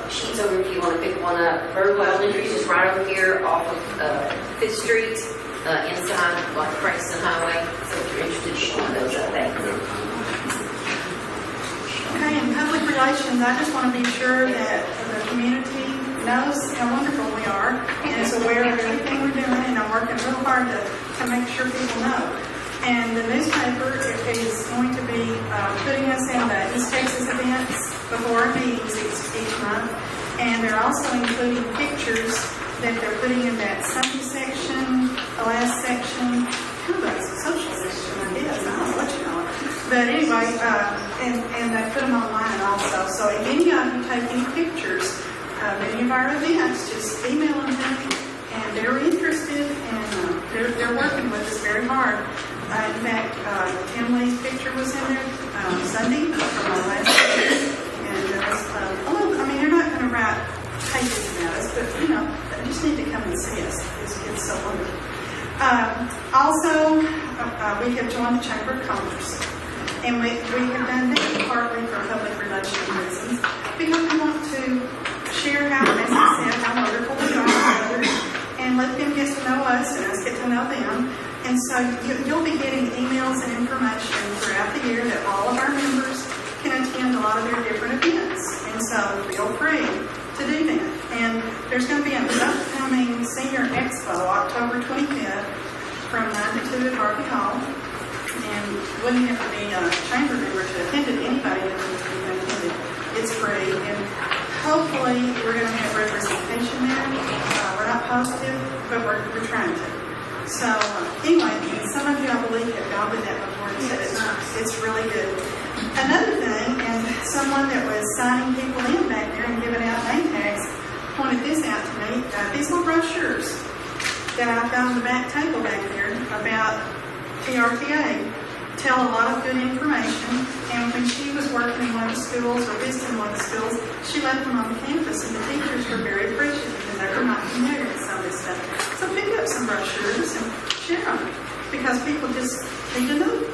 sheets over if you want to pick one up. Birdwell Elementary is just right over here off of 5th Street, inside like Frankston Highway. So if you're interested, you can those up. Thanks. Okay, in public relations, I just want to be sure that the community knows how wonderful we are and is aware of everything we're doing, and I'm working real hard to make sure people know. And the newspaper is going to be putting us in the East Texas events before our meetings each month, and they're also including pictures that they're putting in that Sunday section, the last section, kind of a social section, I guess. I don't know what you call it. But anyway, and they put them online also. So if any of you take any pictures of any of our events, just email them to me. And they're interested, and they're working with us very hard. In fact, Tim Lee's picture was in there Sunday from our last year. And there was, they're not going to write pages about us, but, they just need to come and see us. It's so wonderful. Also, we have joined the Chamber of Commerce. And we have done that partly for public relations reasons, because we want to share how, as I said, how wonderful we are with others, and let them get to know us and us get to know them. And so you'll be getting emails and information throughout the year that all of our members can attend a lot of their different events. And so feel free to do that. And there's going to be an upcoming Senior Expo, October 25th, from 9 to 2 at Harvey Hall. And wouldn't have to be a chamber member to attend it. Anybody that would be attended. It's free. And we're trying to. So, anyway, some of you, I believe, have gone with that before and said it's really good. Another thing, and someone that was signing people in back there and giving out name tags pointed this out to me. These little brochures that I found on the back table back there about TRTA tell a lot of good information. And when she was working in one of the schools or visiting one of the schools, she left them on the campus, and the teachers were very appreciative, and they were not familiar with some of this stuff. So pick up some brochures and share them, because people just need to know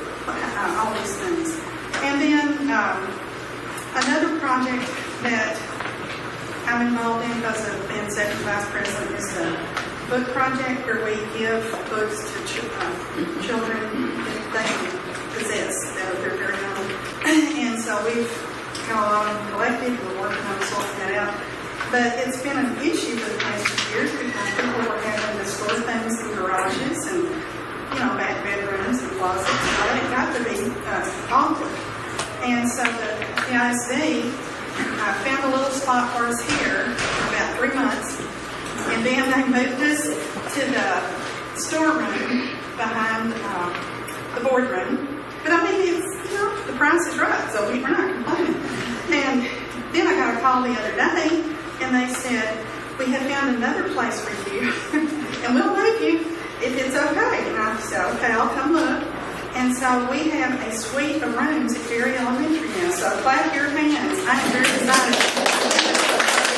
all these things. And then another project that I'm involved in because of being second vice president is the book project, where we give books to children that they possess, that are their very own. And so we've got a lot of them collected. We're working on sorting that out. But it's been an issue for the past few years because people were having to store things in garages and, back bedrooms and closets. And it got to be awkward. And so the ISD found a little spot for us here for about 3 months. And then they moved us to the storeroom behind the boardroom. But I mean, it's, the price is right, so we're not complaining. And then I got a call the other day, and they said, we have found another place for you, and we'll leave you if it's okay. And I said, okay, I'll come look. And so we have a suite of rooms at Ferry Elementary now, so clap your hands. I'm very excited.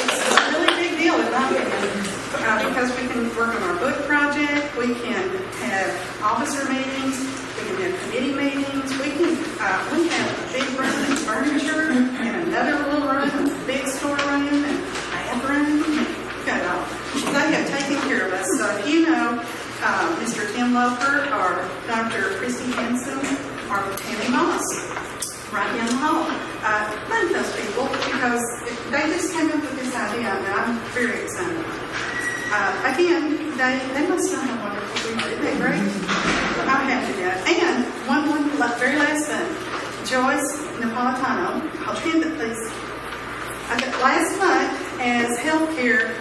It's a really big deal, in my opinion, because we can work on our book project, we can have officer meetings, we can have committee meetings, we have a big room and furniture, and another little room, and a big storeroom, and bathroom, and we've got it all. They have taken care of us. So if you know Mr. Tim Loper or Dr. Christy Hansen or Tammy Moss, right down the hall, thank those people, because they just came up with this idea, and I'm very excited about it. Again, they must know how wonderful we do. They're great. I have to do it. And one very last thing. Joyce Napolitano, I'll hand it, please. Last month, as healthcare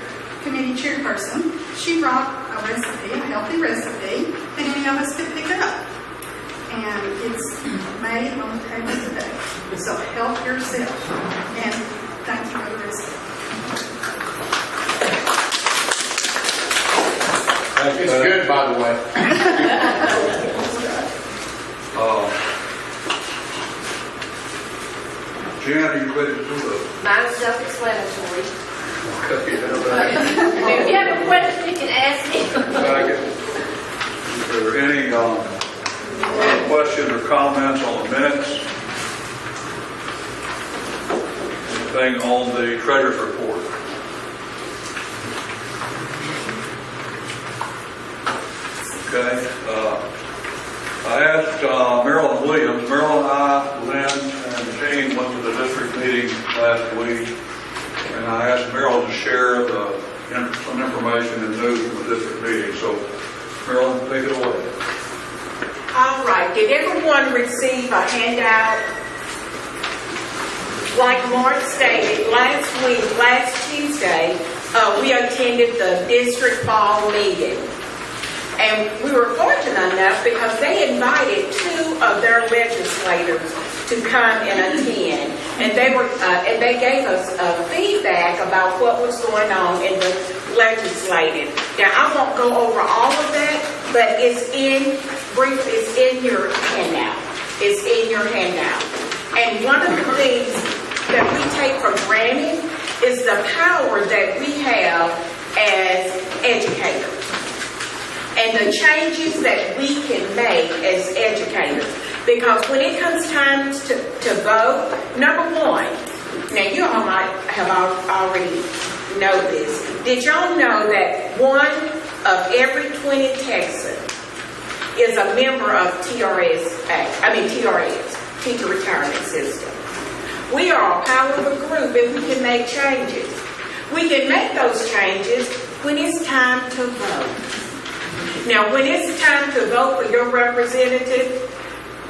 committee chairperson, she brought a recipe, a healthy recipe, that any of us could pick up. And it's made on the table today. So help yourself. And thank you for the recipe. It's good, by the way. Jan, are you ready to do the? Mine's self-explanatory. Okay, If you have a question, you can ask me. Are there any questions or comments on the minutes? Anything on the treasurer's report? Okay. I asked Marilyn Williams. Marilyn, I, Lynn, and Jane went to the district meeting last week, and I asked Marilyn to share some information and news from the district meeting. So, Marilyn, take it away. All right. Did everyone receive a handout? Like Mark stated, last Tuesday, we attended the district fall meeting. And we were fortunate enough because they invited 2 of their legislators to come and attend. And they gave us feedback about what was going on in the legislative. Now, I won't go over all of that, but it's in your handout. It's in your handout. And one of the things that we take for granted is the power that we have as educators. And the changes that we can make as educators. Because when it comes time to vote, number one, now you all might have already know this. Did y'all know that 1 of every 20 Texans is a member of TRS, Teacher Retirement System? We are a powerful group and we can make changes. We can make those changes when it's time to vote. Now, when it's time to vote for your representative,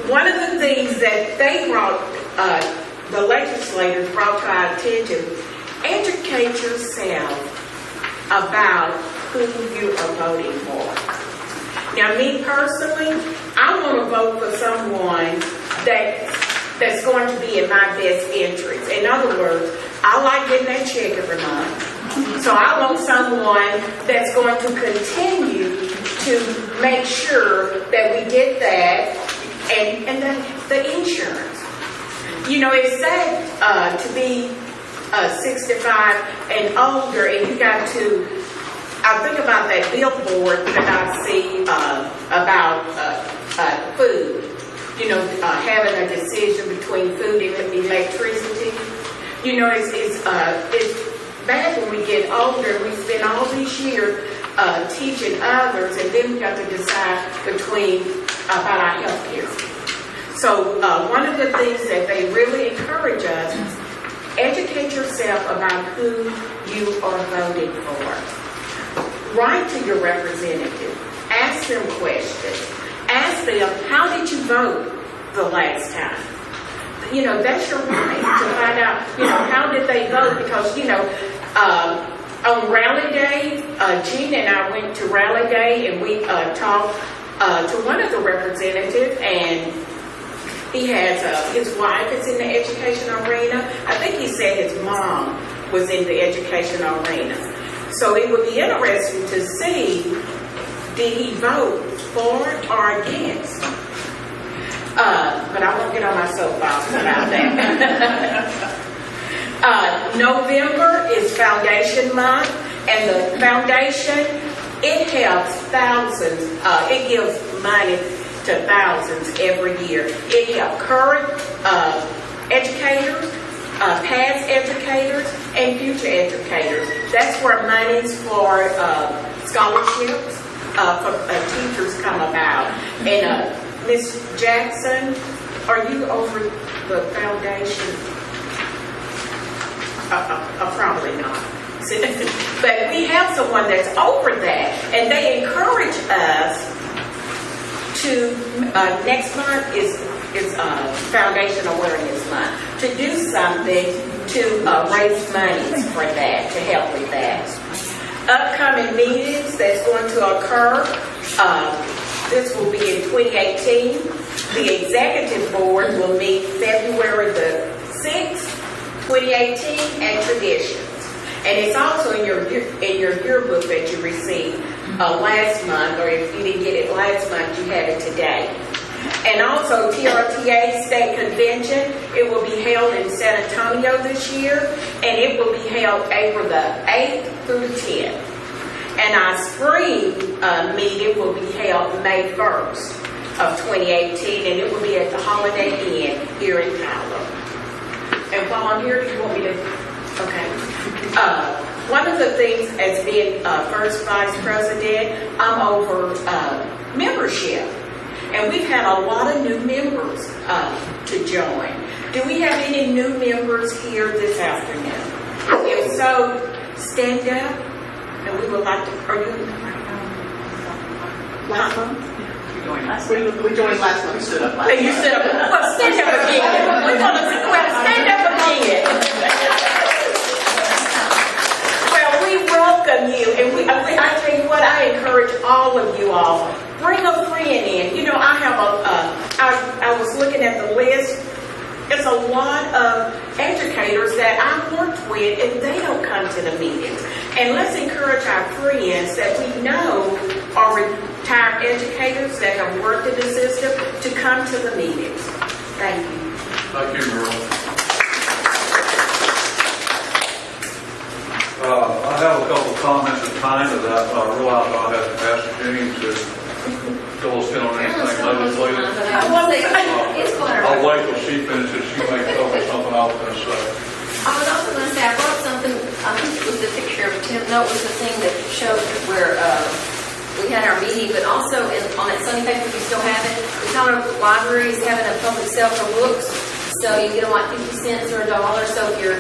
one of the things that they brought, the legislators brought to our attention, educate yourself about who you are voting for. Now, me personally, I want to vote for someone that's going to be in my best interest. In other words, I like getting that check every month. So I want someone that's going to continue to make sure that we get that and the insurance. You know, it's sad to be 65 and older, and you got to, I think about that billboard that I see about food. You know, having a decision between food and electricity. You know, it's bad when we get older and we spend all these years teaching others, and then we got to decide about our health care. So one of the things that they really encourage us is educate yourself about who you are voting for. Write to your representative. Ask them questions. Ask them, how did you vote the last time? You know, that's your right to find out, you know, how did they vote? Because, you know, on Rally Day, Gene and I went to Rally Day and we talked to one of the representatives, and he has his wife is in the education arena. I think he said his mom was in the education arena. So it would be interesting to see, did he vote for or against? But I won't get on my soapbox about that. November is Foundation Month, and the foundation, it helps thousands. It gives money to thousands every year. It helps current educators, past educators, and future educators. That's where monies for scholarships for teachers come about. And Ms. Jackson, are you over the foundation? Probably not. But we have someone that's over that, and they encourage us to, next month is Foundation Awareness Month, to do something to raise money for that, to help with that. Upcoming meetings that's going to occur, this will be in 2018. The Executive Board will meet February the 6th, 2018, at Traditions. And it's also in your yearbook that you received last month, or if you didn't get it last month, you have it today. And also TRTA State Convention, it will be held in San Antonio this year, and it will be held April the 8th through the 10th. And our spring meeting will be held May 1st of 2018, and it will be at the Holiday Inn here in Tyler. And while I'm here, do you want me to? Okay. One of the things as being first vice president, I'm over membership. And we've had a lot of new members to join. Do we have any new members here this afternoon? If so, stand up. And we would like to, are you? Last month? We joined last month. We stood up last month. You stood up. Well, stand up again. We want to stand up again. Well, we welcome you. And I tell you what, I encourage all of you all, bring a friend in. You know, I have I was looking at the list. There's a lot of educators that I've worked with, and they don't come to the meetings. And let's encourage our friends that we know are retired educators that have worked in the system to come to the meetings. Thank you. Thank you, Merle. I have a couple of comments in kind of that. I realized I had asked Jenny to fill us in on anything legislative. I'll wait till she finishes. She may cover something I was going to say. I was also going to say, I brought something, I think it was the picture of Tim, no, it was the thing that showed where we had our meeting, but also on that Sunday paper, if you still have it, the Tyler Library is having a public sale for books, so you get them like 50 cents or $1, so if you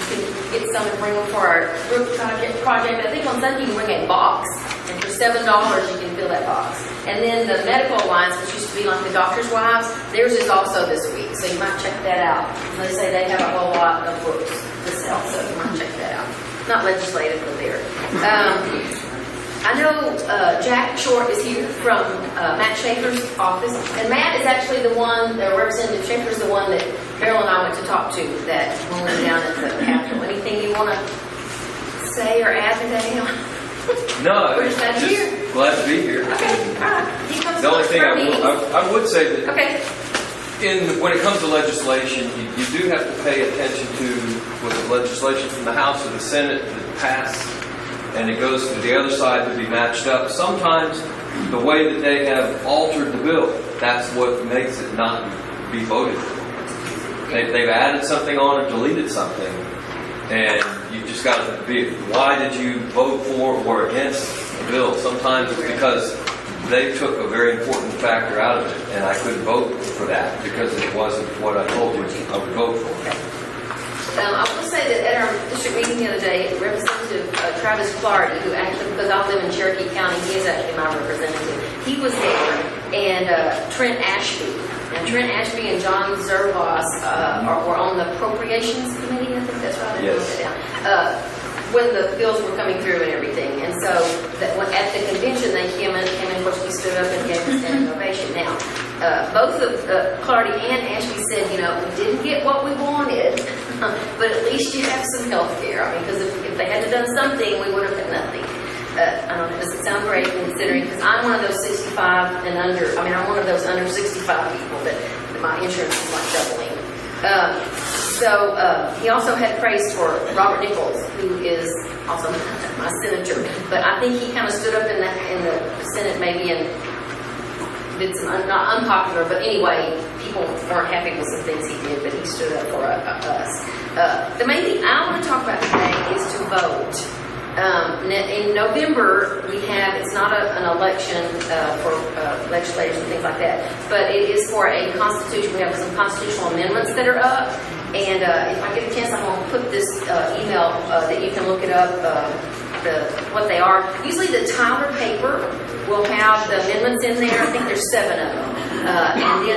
can get some and bring them for our group project. I think on Sunday you can bring a box, and for $7 you can fill that box. And then the Medical Alliance, which used to be like the doctor's wives, theirs is also this week, so you might check that out. And they say they have a whole lot of books to sell, so you might check that out. Not legislative, but there. I know Jack Short is here from Matt Schaefer's office, and Matt is actually the one, Representative Schaefer is the one that Carol and I went to talk to that when we were down at the Capitol. Anything you want to say or add today? No, We're just glad to be here. glad to be here. Okay, all right. He comes The only to thing our meetings. I would say that Okay. when it comes to legislation, you do have to pay attention to was it legislation from the House or the Senate that passed, and it goes to the other side to be matched up. Sometimes the way that they have altered the bill, that's what makes it not be voted for. They've added something on or deleted something, and you just got to be, why did you vote for or against the bill? Sometimes it's because they took a very important factor out of it, and I couldn't vote for that because it wasn't what I told you I would vote for. I will say that at our district meeting the other day, Representative Travis Clardy, who actually, because I live in Cherokee County, he is actually my representative, he was there, and Trent Ashby. And Trent Ashby and John Zervos were on the Appropriations Committee, I think that's right. Yes. When the bills were coming through and everything. And so at the convention, they came in, of course, we stood up and gave a standing ovation. Now, both of Clardy and Ashby said, we didn't get what we wanted, but at least you have some health care. I mean, because if they had done something, we would have had nothing. I don't know, does it sound great considering, because I'm one of those 65 and under, I'm one of those under 65 people that my insurance is like doubling. He also had praise for Robert Nichols, who is also my senator. But I think he kind of stood up in the Senate maybe and did some not unpopular, but anyway, people weren't happy with some things he did, but he stood up for us. The main thing I want to talk about today is to vote. In November, it's not an election for legislators and things like that, but it is for a constitution. We have some constitutional amendments that are up, and if I get a chance, I'm going to put this email that you can look it up, what they are. Usually the Tyler paper will have the amendments in there. I think there's 7 of them. And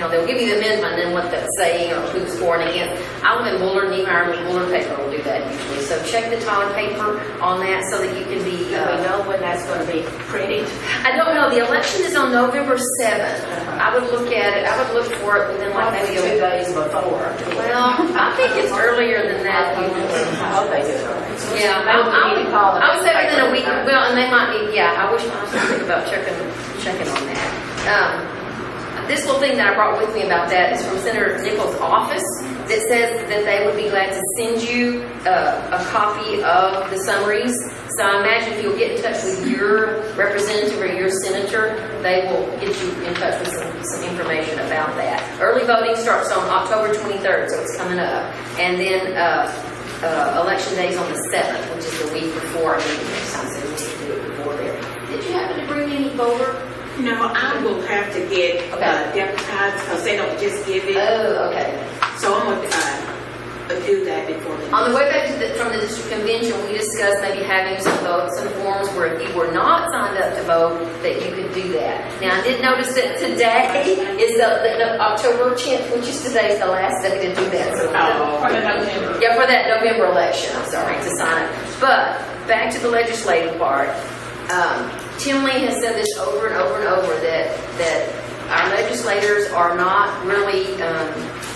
then they'll give you the amendment and then what they're saying or who's for and against. I live in Bullard, and even our Bullard paper will do that usually. So check the Tyler paper on that so that you can be... Do we know when that's going to be printed? I don't know. The election is on November 7th. I would look at it. I would look for it within like maybe 2 days before. Well, I think it's earlier than that. I hope they do it. Yeah, I would say within a week. Well, and they might need, I wish I was thinking about checking on that. This little thing that I brought with me about that is from Senator Nichols' office that says that they would be glad to send you a copy of the summaries. So I imagine if you'll get in touch with your representative or your senator, they will get you in touch with some information about that. Early voting starts on October 23rd, so it's coming up. And then election day is on the 7th, which is the week before. I think next time, so we need to do it before there. Did you happen to bring any voter? No, I will have to get deputized because they don't just give it. Oh, okay. So I'm going to do that before the On the way back from the district convention, we discussed maybe having some forms where if you were not signed up to vote, that you could do that. Now, I did notice that today is the October 10th, which is today's the last day to do that. So For the November. Yeah, for that November election, I'm sorry, to sign up. But back to the legislative part. Tim Lee has said this over and over and over that our legislators are not really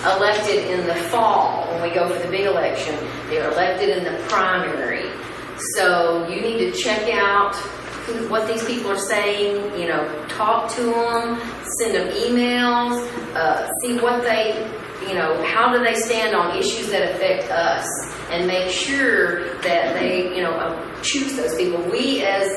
elected in the fall when we go for the big election. They're elected in the primary. So you need to check out what these people are saying, talk to them, send them emails, see what they, how do they stand on issues that affect us, and make sure that they, choose those people. We as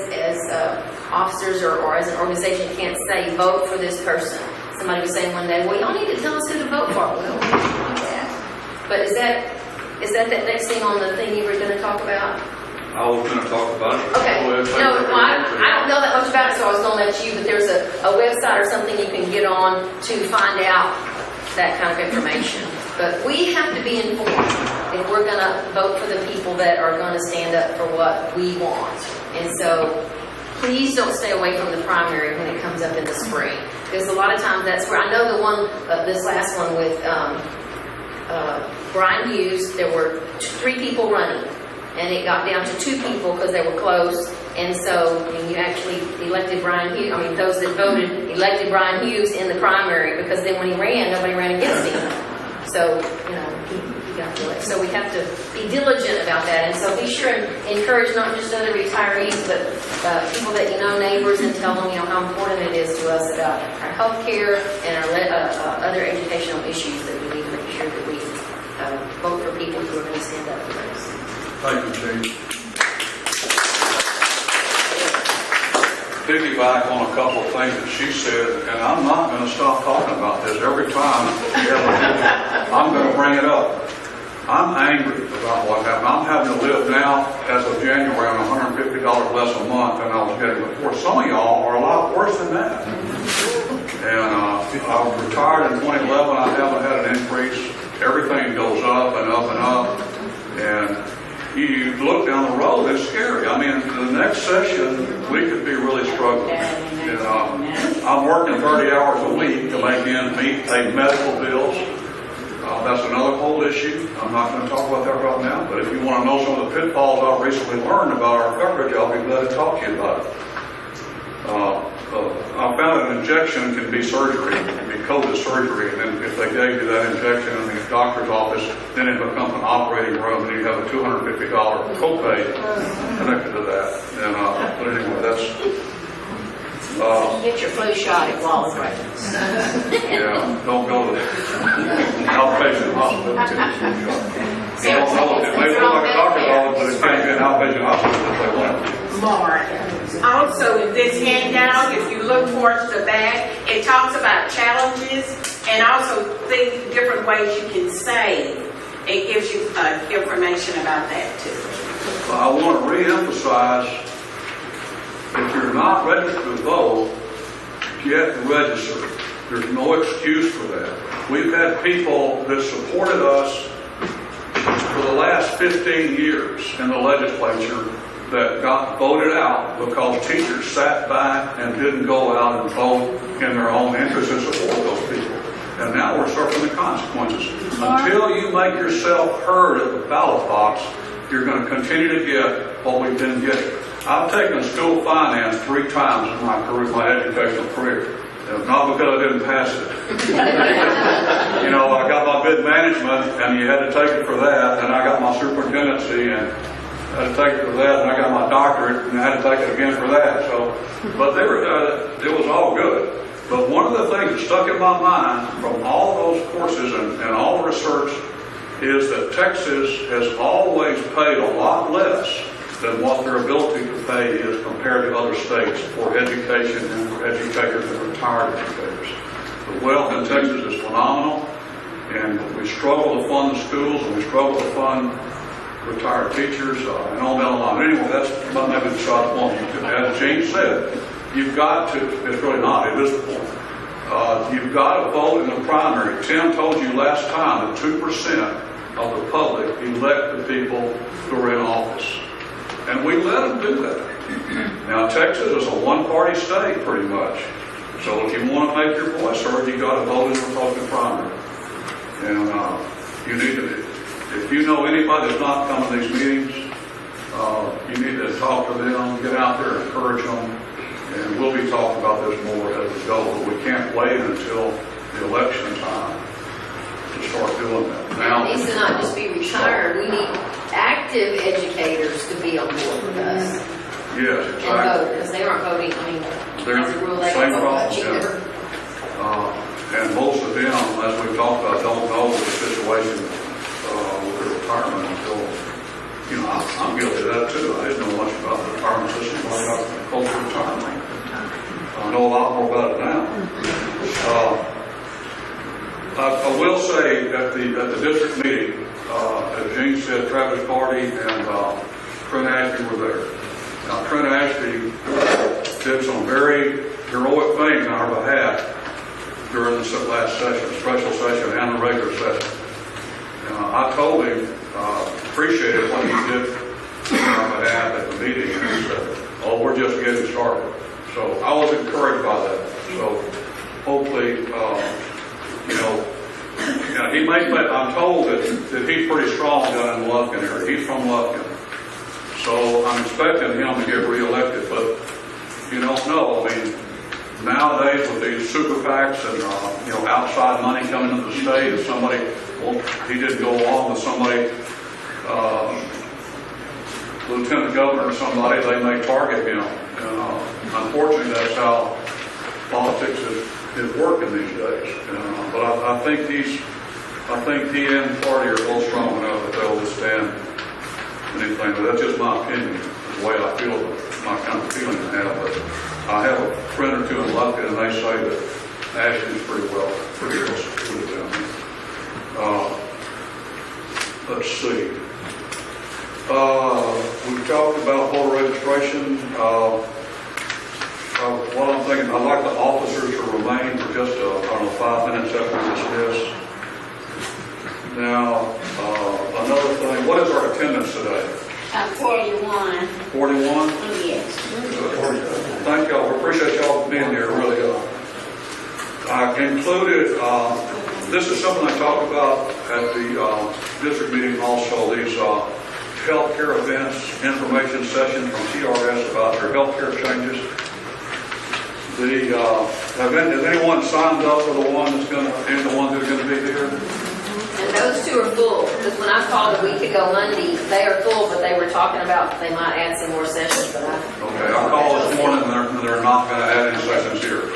officers or as an organization can't say, vote for this person. Somebody was saying one day, well, y'all need to tell us who to vote for. Well, we can't do that. But is that next thing on the thing you were going to talk about? I was going to talk about it. Okay. I don't know that much about it, so I was going to let you, but there's a website or something you can get on to find out that kind of information. But we have to be informed if we're going to vote for the people that are going to stand up for what we want. And so please don't stay away from the primary when it comes up in the spring. Because a lot of times that's where, I know the one, this last one with Brian Hughes, there were 3 people running. and it got down to 2 people because they were close. And so you actually elected Brian Hughes, those that voted elected Brian Hughes in the primary, because then when he ran, nobody ran against him. So, he got elected. So we have to be diligent about that. And so be sure and encourage not just other retirees, but people that neighbors, and tell them, how important it is to us about our health care and our other educational issues, that we need to make sure that we vote for people who are going to stand up for us. Thank you, Chief. Piggyback on a couple of things that she said, and I'm not going to stop talking about this. Every time I'm going to bring it up. I'm angry about what happened. I'm having to live now, as of January, on $150 less a month than I was getting before. Some of y'all are a lot worse than that. And I was retired in 2011. I haven't had an increase. Everything goes up and up and up. And you look down the road, it's scary. The next session, we could be really struggling. I'm working 30 hours a week to make ends meet, pay medical bills. That's another whole issue. I'm not going to talk about that right now, but if you want to know some of the pitfalls I've recently learned about our coverage, I'll be glad to talk to you about it. I found an injection can be surgery, it can be coded surgery, and then if they gave you that injection in the doctor's office, then it becomes an operating room, and you have a $250 copay connected to that. But anyway, that's... Get your flu shot at Walgreens. Yeah, don't go to the outpatient hospital. Get your flu shot. They don't know it. It may look like a doctor's office, but it can't be an outpatient hospital if they want it. Mark. Also, in this handout, if you look towards the back, it talks about challenges and also different ways you can save. It gives you information about that too. I want to re-emphasize, if you're not registered to vote, get registered. There's no excuse for that. We've had people that supported us for the last 15 years in the legislature that got voted out because teachers sat back and didn't go out and vote in their own interest and support those people. And now we're suffering the consequences. Until you make yourself heard at the ballot box, you're going to continue to get what we've been getting. I've taken school finance 3 times in my career, my educational career. Not because I didn't pass it. I got my bid management, and you had to take it for that, and I got my superintendency, and I had to take it for that, and I got my doctorate, and I had to take it again for that. But it was all good. But one of the things that stuck in my mind from all those courses and all the research is that Texas has always paid a lot less than what their ability to pay is compared to other states for education and for educators and retired educators. The wealth in Texas is phenomenal, and we struggle to fund the schools, and we struggle to fund retired teachers, and on down the line. Anyway, that's maybe the shot point. As James said, you've got to, it's really not, it is the point. You've got to vote in the primary. Tim told you last time that 2% of the public elect the people who are in office. And we let them do that. Now, Texas is a one-party state, pretty much. So if you want to make your voice heard, you've got to vote in the Republican primary. And you need to, if you know anybody that's not coming to these meetings, you need to talk to them, get out there and encourage them. And we'll be talking about this more as we go, but we can't wait until the election time to start doing that. Now, it needs to not just be retired. We need active educators to be on board with us. Yes, exactly. And vote, because they aren't voting. As a rule, they don't vote much either. And most of them, as we've talked about, don't know the situation with their retirement until, I'm guilty of that too. I didn't know much about the retirement system when I got close to retirement. I know a lot more about it now. I will say at the district meeting, as Gene said, Travis Party and Trent Ashby were there. Now, Trent Ashby did some very heroic things on our behalf during the last session, special session and the regular session. I told him, appreciated what he did on our behalf at the meeting, and he said, oh, we're just getting started. So I was encouraged by that. So hopefully, he may, I'm told that he's pretty strong down in the Lufkin area. He's from Lufkin. So I'm expecting him to get reelected, but you don't know. I mean, nowadays with these super PACs and, outside money coming into the state, if somebody, well, he didn't go along with somebody, lieutenant governor or somebody, they may target him. Unfortunately, that's how politics is working these days. But I think he and the party are both strong enough that they'll withstand anything. But that's just my opinion, the way I feel, my kind of feeling I have. But I have a friend or two in Lufkin, and they say that Ashton's pretty well suited down here. Let's see. We talked about voter registration. What I'm thinking, I'd like the officers to remain for just, 5 minutes after this. Now, another thing, what is our attendance today? 41. 41? Yes. Thank y'all. We appreciate y'all being here, really. I included, this is something I talked about at the district meeting also, these healthcare events, information session from TRS about their healthcare changes. Has anyone signed up for the one that's going to, and the ones that are going to be here? And those two are full, because when I called a week ago Monday, they are full, but they were talking about they might add some more sessions, but Okay, I called this morning and they're not going to add any sessions here.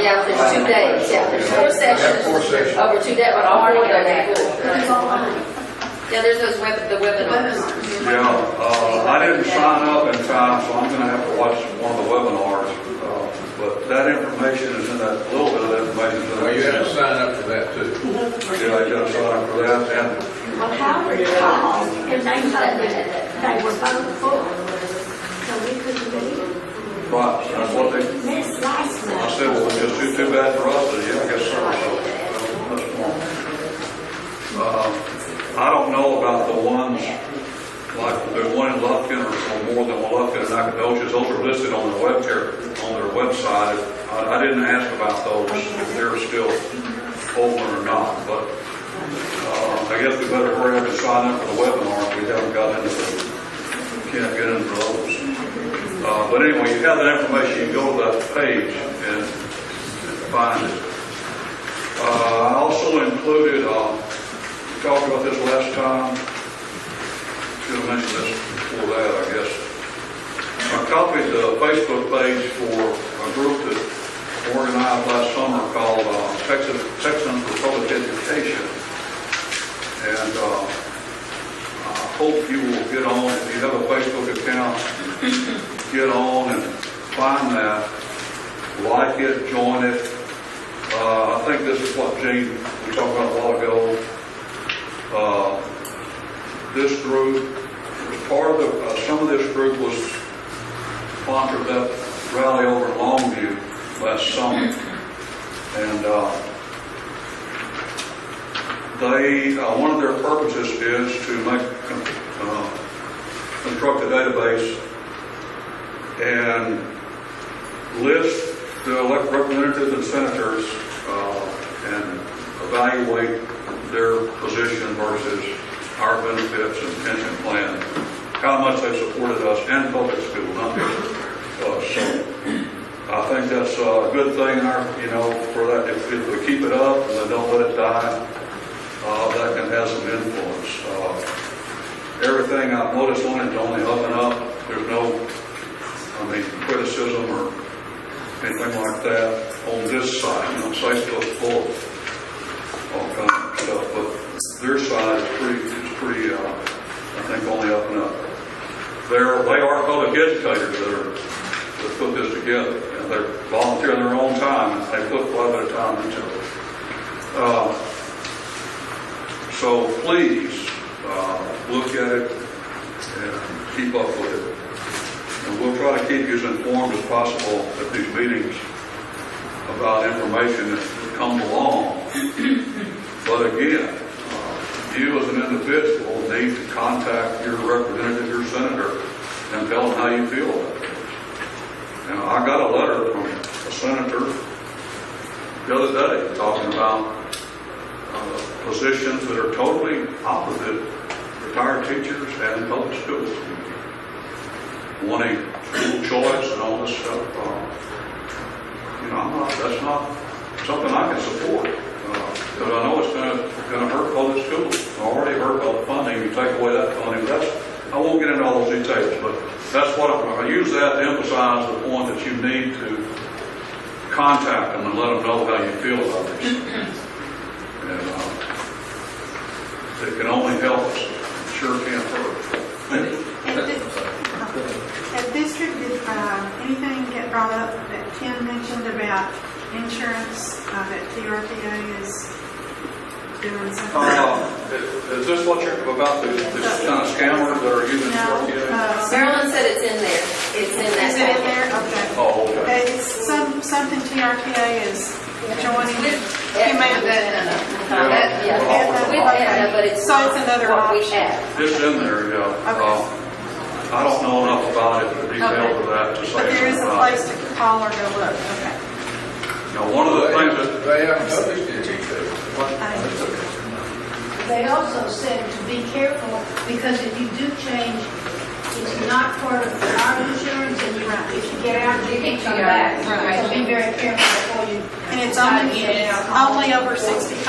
yeah, there's 2 days, there's 4 sessions over 2 days, but all 4 days are full. Yeah, there's the webinars. Yeah, I didn't sign up in time, so I'm going to have to watch one of the webinars. But that information is in that little bit of information. Well, you have to sign up for that too. Yeah, I got to sign up for that. And Well, Howard called, and they said that they were both full, so we couldn't be right, that's what they. missed last I night. said, well, it's just too bad for us. But yeah, I guess so. I don't know about the ones. Like there's one in Lufkin or more than one Lufkin and Nacogdoches. Those are listed on their website. I didn't ask about those if they're still open or not. But I guess we better hurry up and sign up for the webinar. We haven't got into can't get into those. But anyway, you have that information. You can go to that page and find it. I also included. We talked about this last time. Should have mentioned this before that, I guess. I copied the Facebook page for a group that organized last summer called Texans for Public Education. And I hope you will get on, if you have a Facebook account, get on and find that, like it, join it. I think this is what Gene, we talked about a while ago. This group was part of some of this group was sponsored that rally over in Longview last summer. And one of their purposes is to construct a database and list the elected representatives and senators and evaluate their position versus our benefits and pension plan, how much they supported us and public school, not just us. So I think that's a good thing, for that. If we keep it up and they don't let it die, that can have some influence. Everything I've noticed on it is only up and up. There's no, criticism or anything like that on this side. Facebook's full of all kinds of stuff, but their side is pretty, I think, only up and up. They are public educators that put this together. They're volunteering their own time, and they put quite a bit of time into it. So please look at it and keep up with it. And we'll try to keep you as informed as possible at these meetings about information that comes along. But again, you as an individual need to contact your representative, your senator, and tell them how you feel about this. I got a letter from a senator the other day talking about positions that are totally opposite retired teachers and public schools. Wanting school choice and all this stuff. That's not something I can support. Because I know it's going to hurt public schools. Already hurt by the funding. You take away that funding. I won't get into all those details, but that's what I use that to emphasize the point that you need to contact them and let them know how you feel about this. And it can only help us. It sure can't hurt. At district, did anything get brought up that Tim mentioned about insurance, that TRTA is doing something? Is this what you're about, the kind of scammers that are using TRTA? Marilyn said it's in there. It's in that Is it in packet. there? Okay. Oh, okay. It's something TRTA is joining. You may have But it's So it's another what we option. have. It's in there, yeah. Okay. I don't know enough about it, the details of that to say. But there is a something about it. place to call or go look. Okay. Now, one of the things that They haven't published it yet. They also said to be careful, because if you do change, it's not part of our insurance, and if you get out, you can't come back. Right. So be very careful before you. And it's try to get it out. only over 65?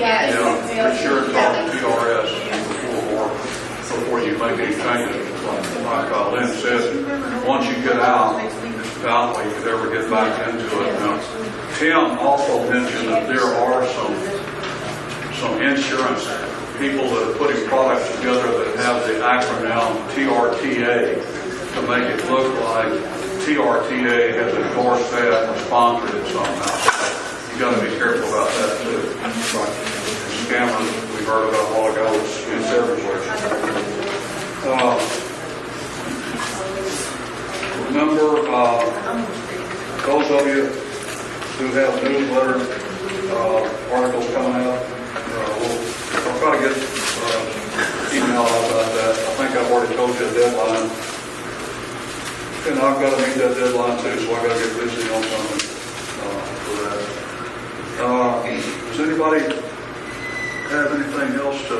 Yeah. be sure to talk to TRS before you make any changes. Like Lynn said, once you get out, it's doubtful you could ever get back into it. Now, Tim also mentioned that there are some insurance people that are putting products together that have the acronym TRTA to make it look like TRTA has endorsed that or sponsored it somehow. You got to be careful about that too. Scammers we heard about a while ago, it's everywhere. Remember, those of you who have newsletter articles coming out, I'll try to get email out about that. I think I've already told you the deadline. And I've got to meet that deadline too, so I've got to get busy on something for that. Does anybody have anything else to...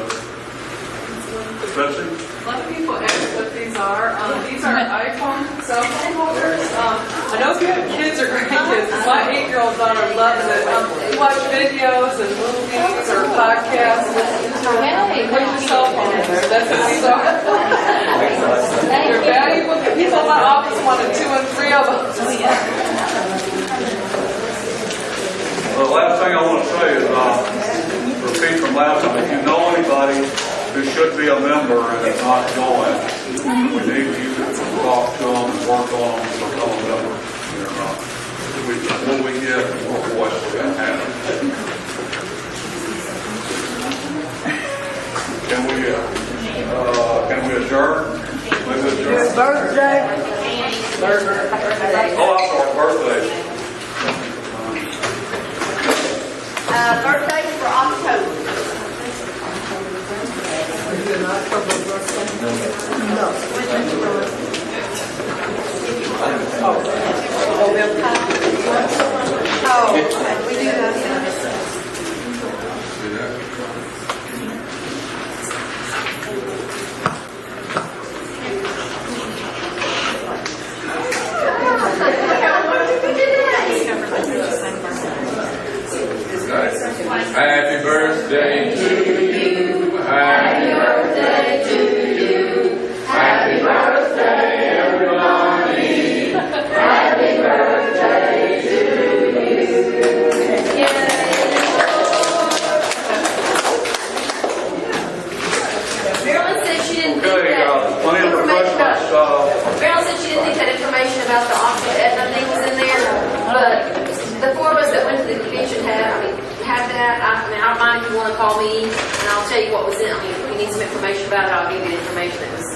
Betsy? A lot of people ask what these are. These are iPhone cell phone holders. I know if you have kids or grandkids, my 8-year-old daughter loves it. You watch videos and movies or podcasts. Put your cell phone in there. That's what these are. They're valuable. People in my office wanted 2 and 3 of them. The last thing I want to say is, repeat from last time, if you know anybody who should be a member and is not going, we need you to talk to them and work on them to become a member. The more we get, the more voice we're going to have. Can we adjourn? Birthday. Oh, I'm sorry, birthdays. Birthday for October. We do that. Happy birthday to you. Happy birthday to you. Happy birthday, everybody. Happy birthday to you. Marilyn said she didn't think Okay, that plenty of refreshments. Marilyn said she didn't think that information about the Aqua Aetna thing was in there, but the 4 of us that went to the convention had that. I don't mind if you want to call me, and I'll tell you what was in it. If you need some information about it, I'll give you the information that was.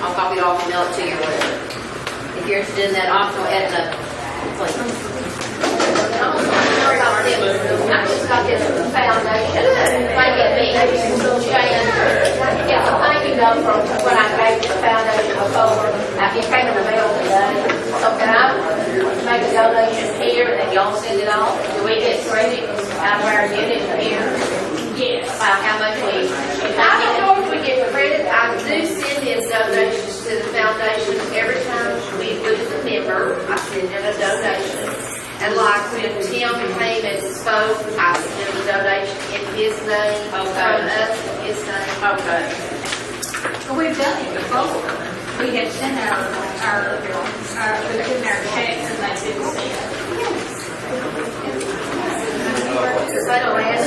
I'll copy it off and mail it to you or whatever. If you're interested in that Aqua Aetna thing. I just got this foundation. Thank me. It's a thank you note from when I gave the foundation before. It came in the mail today. So can I make a donation here and y'all send it off? Do we get credit out of our unit here? Yes. About how much we... I don't know if we get send in a donation. And like when Tim came and spoke, I sent him a donation in his name, from us in his name. Okay. Well, we've done it before. We had sent our checks and they didn't send. Because I don't ask